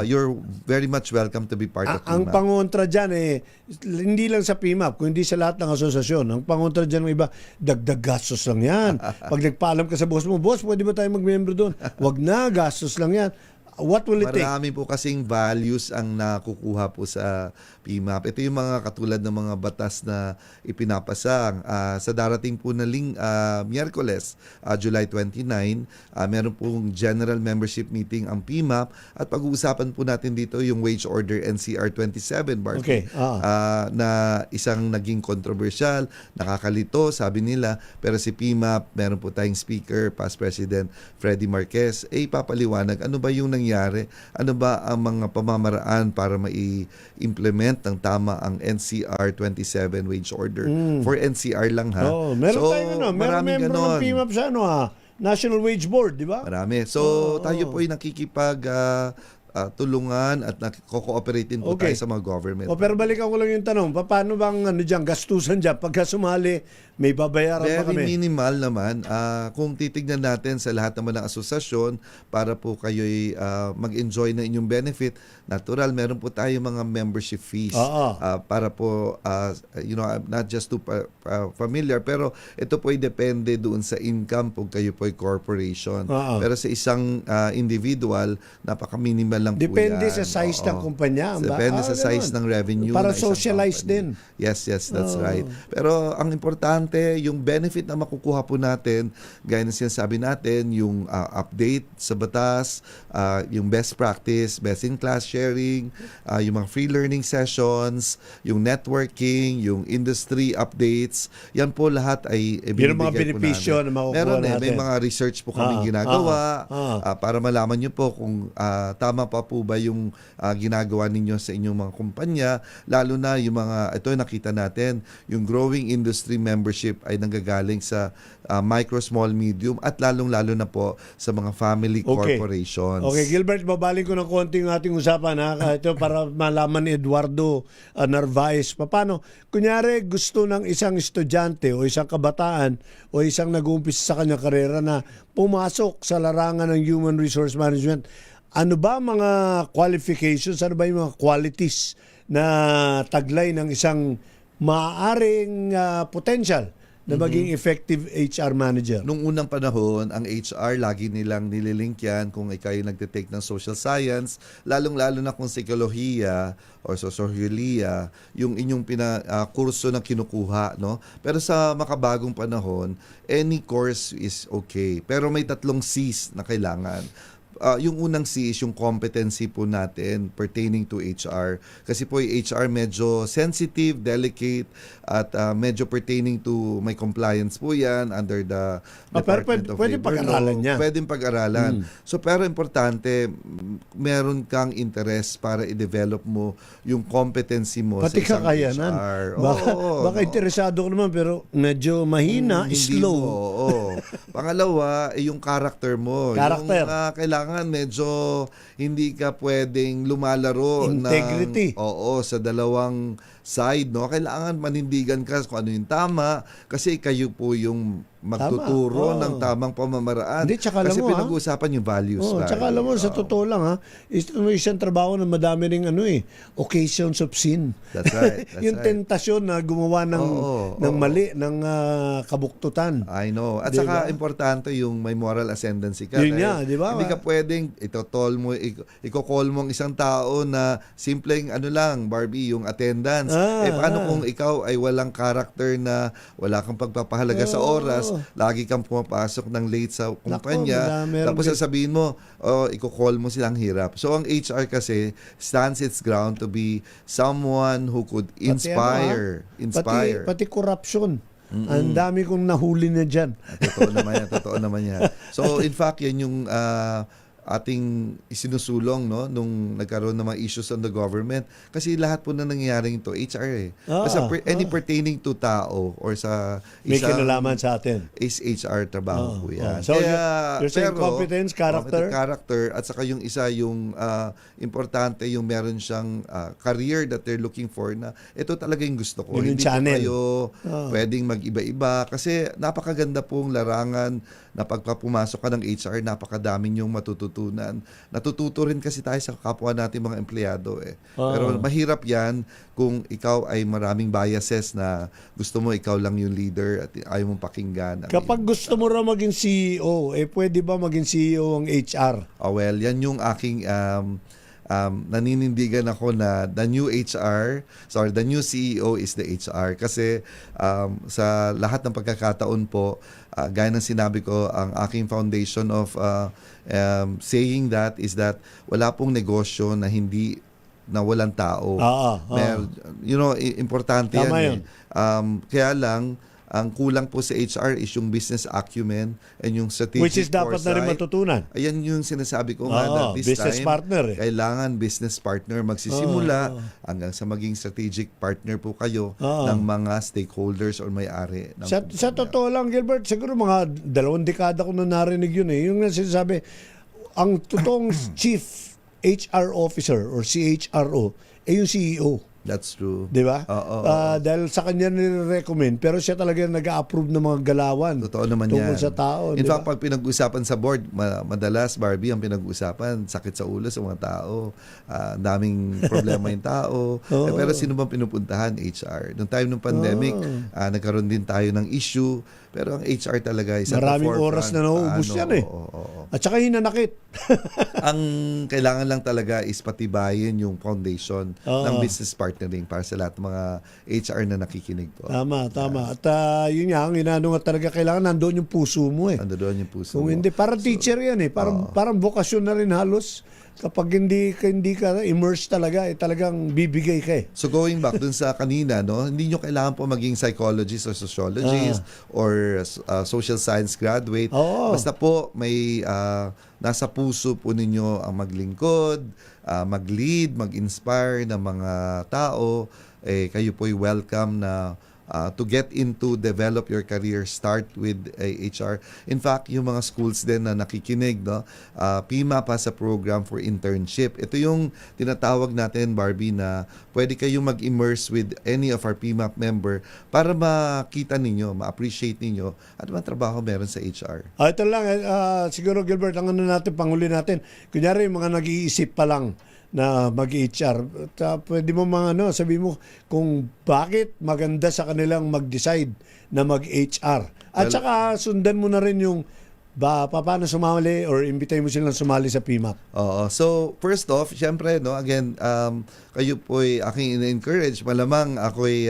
you're very much welcome to be part of Ang PMAP. pangontra dyan hindi lang sa PMAP, kundi sa lahat ng asosasyon. Ang pangontra dyan ng iba, dagdag gastos lang yan. Pag nagpaalam ka sa boss mo, boss, pwede ba tayo mag-member doon? Wag na, gastos lang yan. What will it take? Marami po kasing values ang nakukuha po sa PMAP. Ito yung mga katulad ng mga batas na ipinapasa. Sa darating po na Miyerkules, July 29, meron pong general membership meeting ang PMAP at pag-uusapan po natin dito yung Wage Order NCR 27, Barbie. Okay. Na isang naging kontrobersyal, nakakalito, sabi nila, pero si PMAP, meron po tayong speaker, past President Freddy Marquez, papaliwanag ano ba yung nangyari, ano ba ang mga pamamaraan para mai-implement ng tama ang NCR 27 wage order. For NCR lang ha. Meron so, tayong meron maraming member ng ganon. PMAP sa National Wage Board, di ba? Marami. So, tayo po ay nakikipag tulungan at nako-cooperate din po tayo sa mga government. Pero balikan ko lang yung tanong, paano bang gastusan dyan? Pagka sumali, may babayaran ba kami? Very minimal naman. Kung titignan natin sa lahat naman ng asosasyon para po kayo'y mag-enjoy ng inyong benefit, natural, meron po tayo mga membership fees para po, I'm not just too familiar, pero ito po ay depende doon sa income kung kayo po ay corporation. Pero sa isang individual, napaka-minimal lang depende po yan. sa size ng kumpanya. Depende sa size ng revenue. Para ng isang socialize company. din. Yes, that's right. Pero ang importante, yung benefit na makukuha po natin, gaya ng sinasabi natin, yung update sa batas, yung best practice, best in class sharing, yung mga free learning sessions, yung networking, yung industry updates, yan po lahat ay binibigay yung mga benepisyo na makukuha Meron natin. may mga research po kami ginagawa para malaman nyo po kung tama pa po ba yung ginagawa ninyo sa inyong mga kumpanya, lalo na yung mga, ito nakita natin, yung growing industry membership ay nanggagaling sa micro, small, medium at lalong-lalo na po sa mga family corporations. Okay, Gilbert, babalik ko ng konti yung ating usapan ito para malaman ni Eduardo Narvaez. Paano? Kunyari, gusto ng isang estudyante o isang kabataan o isang nag-uumpisa sa kanyang karera na pumasok sa larangan ng human resource management. Ano ba mga qualifications, ano ba yung mga qualities na taglay ng isang maaaring potential na maging effective HR manager? Nung unang panahon, ang HR, lagi nilang nililink yan kung ikaw yung nagtitake ng social science, lalong-lalo na kung psikolohiya o sosyolohiya, yung inyong kurso na kinukuha. No? Pero sa makabagong panahon, any course is okay. Pero may 3 C's na kailangan. Yung unang C is yung competency po natin pertaining to HR. Kasi po yung HR medyo sensitive, delicate, at medyo pertaining to may compliance po yan under the Department of pwede Labor pag-aralan Law. yan. Pwedeng pag-aralan. So pero importante, meron kang interest para i-develop mo yung competency mo Pati sa isang kakayanan. HR. Baka interesado ko naman pero medyo mahina, slow. Pangalawa, yung character mo. Character. Yung kailangan medyo hindi ka pwedeng lumalaro Integrity. sa side, no? Kailangan manindigan ka kung ano yung tama kasi kayo po yung magtuturo ng tamang pamamaraan. Hindi, tsaka kasi alam mo, pinag-uusapan yung values. Tsaka alam mo, sa totoo lang isang trabaho na madami ring occasions of sin. That's right. Yung tentasyon na gumawa ng mali, ng kabuktutan. I know. At Diba? saka importante yung may moral ascendancy ka. Yun nga, di ba? Hindi ka pwedeng i-call mo ang isang tao na simpleng Barbie, yung attendance. Paano kung ikaw ay walang character na wala kang pagpapahalaga sa oras, lagi kang pumapasok ng late sa kumpanya, tapos sasabihin mo, i-call mo silang hirap. So ang HR kasi stands its ground to be someone who could inspire. Pati corruption. Ang dami kong nahuli na dyan. Totoo naman yan. So in fact, yan yung ating isinusulong nung nagkaroon ng mga issues on the government. Kasi lahat po na nangyayaring ito, HR any pertaining to tao or sa may kinalaman sa atin. Is HR trabaho po yan. So you're saying competence, character, at saka yung isa yung importante yung meron siyang career that they're looking for na ito talaga yung gusto ko. Hindi po kayo pwedeng mag-iba-iba kasi napakaganda pong larangan na pagpapumasok ka ng HR, napakadaming yung matututunan. Natututo rin kasi tayo sa kapwa natin mga empleyado. Pero mahirap yan kung ikaw ay maraming biases na gusto mo ikaw lang yung leader at ayaw mong pakinggan. Kapag gusto mo raw maging CEO, pwede ba maging CEO ang HR? Well, yan yung aking naninindigan ako na the new CEO is the HR kasi sa lahat ng pagkakataon po, gaya ng sinabi ko, ang aking foundation of saying that is that wala pong negosyo na hindi na walang tao. Importante yan. Kaya lang, ang kulang po sa HR is yung business acumen and yung strategic which is dapat na rin matutunan. Ayan yung sinasabi ko nga na this business time, partner. Kailangan business partner magsisimula hanggang sa maging strategic partner po kayo ng mga stakeholders or may-ari. Sa totoo lang, Gilbert, siguro mga 2 dekada ko na narinig yun. Yung sinasabi, ang totoong chief HR officer or CHRO yung CEO. That's true. Di ba? Dahil sa kanya nire-recommend, pero siya talaga nag-a-approve ng mga galawan. Totoo naman tungkol yan. sa tao. In fact, pag pinag-usapan sa board, madalas, Barbie, ang pinag-usapan, sakit sa ulo sa mga tao. Daming problema yung tao. Pero sino bang pinupuntahan? HR. Noong time ng pandemic, nagkaroon din tayo ng issue. Pero ang HR talaga is maraming oras na nauubos yan At saka hinanakit. Ang kailangan lang talaga is patibayin yung foundation ng business partnering para sa lahat ng mga HR na nakikinig po. Tama. At yun nga, ang inano nga talaga kailangan nandoon yung puso mo Nandoon yung puso Kung mo. hindi, parang teacher yan Parang bokasyon na rin halos. Kapag hindi ka immersed talaga, talagang bibigay ka So going back dun sa kanina, hindi nyo kailangan po maging psychologist or sociologist or social science graduate. Basta po may nasa puso po ninyo ang maglingkod, mag-lead, mag-inspire ng mga tao. Kayo po'y welcome na to get into develop your career, start with HR. In fact, yung mga schools din na nakikinig, PIMAP has a program for internship. Ito yung tinatawag natin, Barbie, na pwede kayong mag-immerse with any of our PIMAP member para makita ninyo, ma-appreciate ninyo at matrabaho meron sa HR. Ito lang, siguro Gilbert, ang panghuli natin, kunyari mga nag-iisip pa lang na mag-HR. Pwede mo sabi mo kung bakit maganda sa kanilang mag-decide na mag-HR. At saka sundan mo na rin yung paano sumali or imbitahin mo silang sumali sa PIMAP. So, first off, syempre, again, kayo po'y aking in-encourage. Malamang ako'y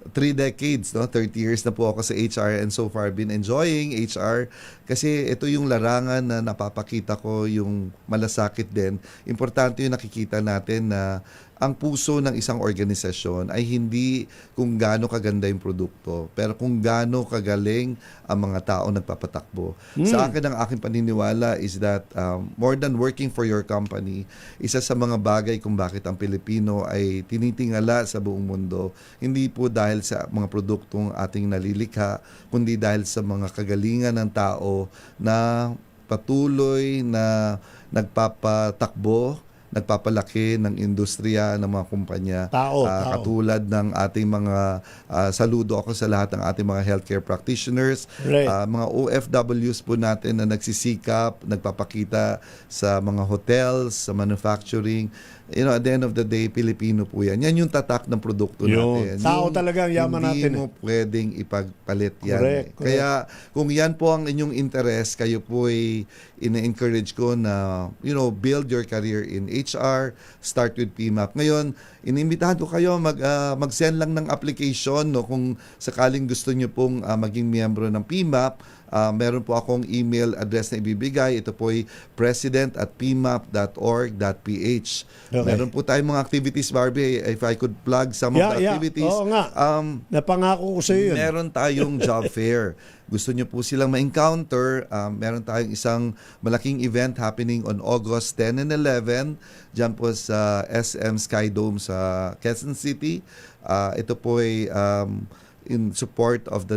3 decades, 30 years na po ako sa HR and so far been enjoying HR kasi ito yung larangan na napapakita ko yung malasakit din. Importante yung nakikita natin na ang puso ng isang organisasyon ay hindi kung gaano kaganda yung produkto, pero kung gaano kagaling ang mga tao nagpapatakbo. Sa akin, ang aking paniniwala is that more than working for your company, isa sa mga bagay kung bakit ang Pilipino ay tinitingala sa buong mundo, hindi po dahil sa mga produktong ating nalilikha, kundi dahil sa mga kagalingan ng tao na patuloy na nagpapatakbo nagpapalaki ng industriya ng mga kumpanya. Tao. Katulad ng ating mga saludo ako sa lahat ng ating mga healthcare practitioners, Right. mga OFWs po natin na nagsisikap, nagpapakita sa mga hotels, sa manufacturing. At the end of the day, Pilipino po yan. Yan yung tatak ng produkto natin. Tao talaga ang yaman natin. Hindi mo pwedeng ipagpalit yan. Correct. Kaya kung yan po ang inyong interest, kayo po ay ina-encourage ko na, build your career in HR, start with PMAP. Ngayon, inimbitahan ko kayo mag-send lang ng application, no, kung sakaling gusto nyo pong maging miyembro ng PMAP. Meron po akong email address na ibibigay. Ito po ay president@pmap.org.ph. Okay. Meron po tayong mga activities, Barbie. If I could plug some of the activities. Oo nga. Napangako ko sa iyo yun. Meron tayong job fair. Gusto nyo po silang ma-encounter, meron tayong isang malaking event happening on August 10 and 11 dyan po sa SM Sky Dome sa Quezon City. Ito po ay in support of the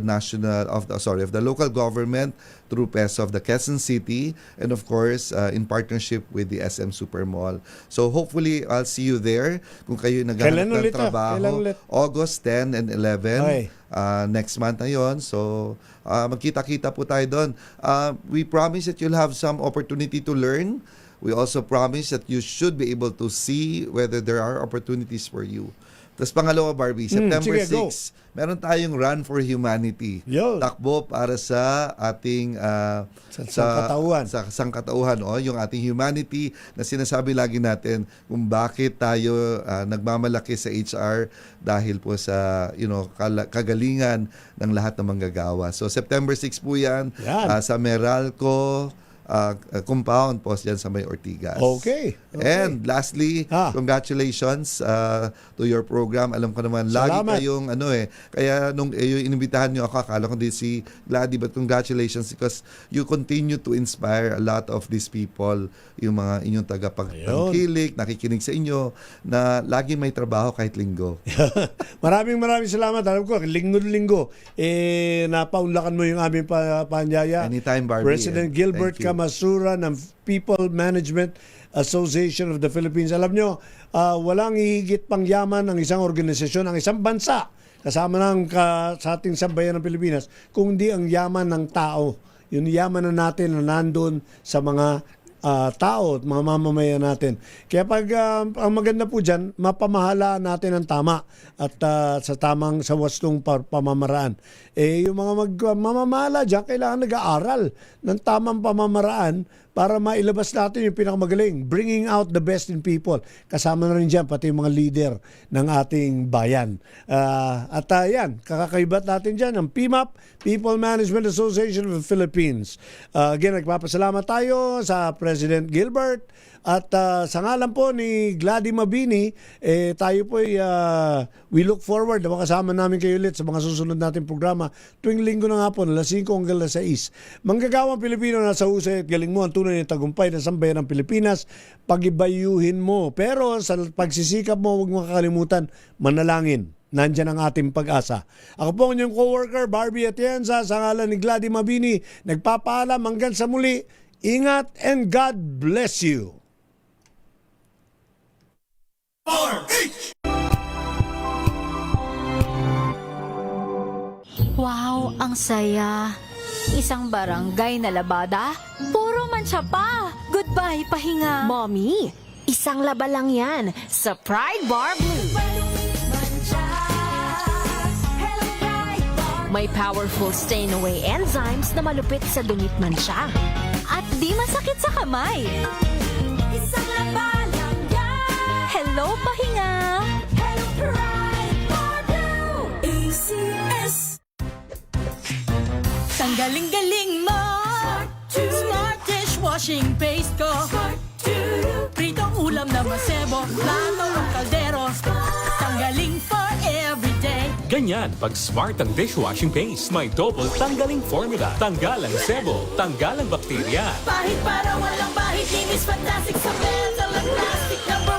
local government through PESO of the Quezon City, and of course in partnership with the SM Supermall. So hopefully I'll see you there. Kung kayo naghahanap ng trabaho, August 10 and 11 Okay. Next month na yon. So magkita-kita po tayo doon. We promise that you'll have some opportunity to learn. We also promise that you should be able to see whether there are opportunities for you. Tapos pangalawa, Barbie, September 6, meron tayong Run for Humanity. Takbo para sa ating sa sangkatauhan, yung ating humanity na sinasabi lagi natin kung bakit tayo nagmamalaki sa HR dahil po sa kagalingan ng lahat ng manggagawa. So September 6 po yan. Sa Meralco compound po dyan sa May Ortigas. Okay. And lastly, congratulations to your program. Alam ko naman, lagi kayong kaya nung inimbitahan nyo ako, akala ko din si Gladys, but congratulations because you continue to inspire a lot of these people, yung mga inyong tagapagtangkilik, nakikinig sa inyo, na lagi may trabaho kahit linggo. Maraming salamat. Alam ko, linggo-linggo, napaunlakan mo yung aming panyaya. Anytime, Barbie. President Gilbert Kamasura ng People Management Association of the Philippines. Alam nyo, walang hihigit pang yaman ng isang organisasyon, ang isang bansa, kasama sa ating sambayan ng Pilipinas, kung di ang yaman ng tao. Yung yaman na natin na nandun sa mga tao at mga mamamayan natin. Kaya pag ang maganda po dyan, mapamahala natin ang tama at sa wastong pamamaraan. Yung mga mamamahala dyan, kailangan nag-aaral ng tamang pamamaraan para mailabas natin yung pinakamagaling, bringing out the best in people. Kasama na rin dyan pati yung mga leader ng ating bayan. Yan, kakakaibat natin dyan ang PMAP, People Management Association of the Philippines. Again, nagpapasalamat tayo sa President Gilbert at sa ngalan po ni Gladys Mabini, tayo po we look forward na makasama namin kayo ulit sa mga susunod nating programa tuwing linggo ng hapon, alas 5 hanggang alas 6. Manggagawang Pilipino na sa husay at galing mo ang tunay na tagumpay ng sambayan ng Pilipinas, pagibayuhin mo. Pero sa pagsisikap mo, huwag mo kakalimutan, manalangin. Nandyan ang ating pag-asa. Ako po ang inyong co-worker, Barbie Atienza, sa ngalan ni Gladys Mabini, nagpapaalam hanggang sa muli. Ingat and God bless you. Wow, ang saya. Isang barangay na labada, puro mancha pa. Goodbye, pahinga. Mommy, isang laba lang yan sa Pride Bar Blue. May powerful stain-away enzymes na malupit sa dungit mancha. At di masakit sa kamay. Isang laba lang yan. Hello, pahinga. Hello, Pride Bar Blue. ACS. Tanggaling-galing mo. Smart dishwashing paste ko. Pritong ulam na masebo. Plato ng kaldero. Tanggaling for everyday. Ganyan pag smart ang dishwashing paste. May double tanggaling formula. Tanggal ang sebo, tanggal ang bakterya. Bahit para walang bahit, linis fantastic sa mental at plastic. Number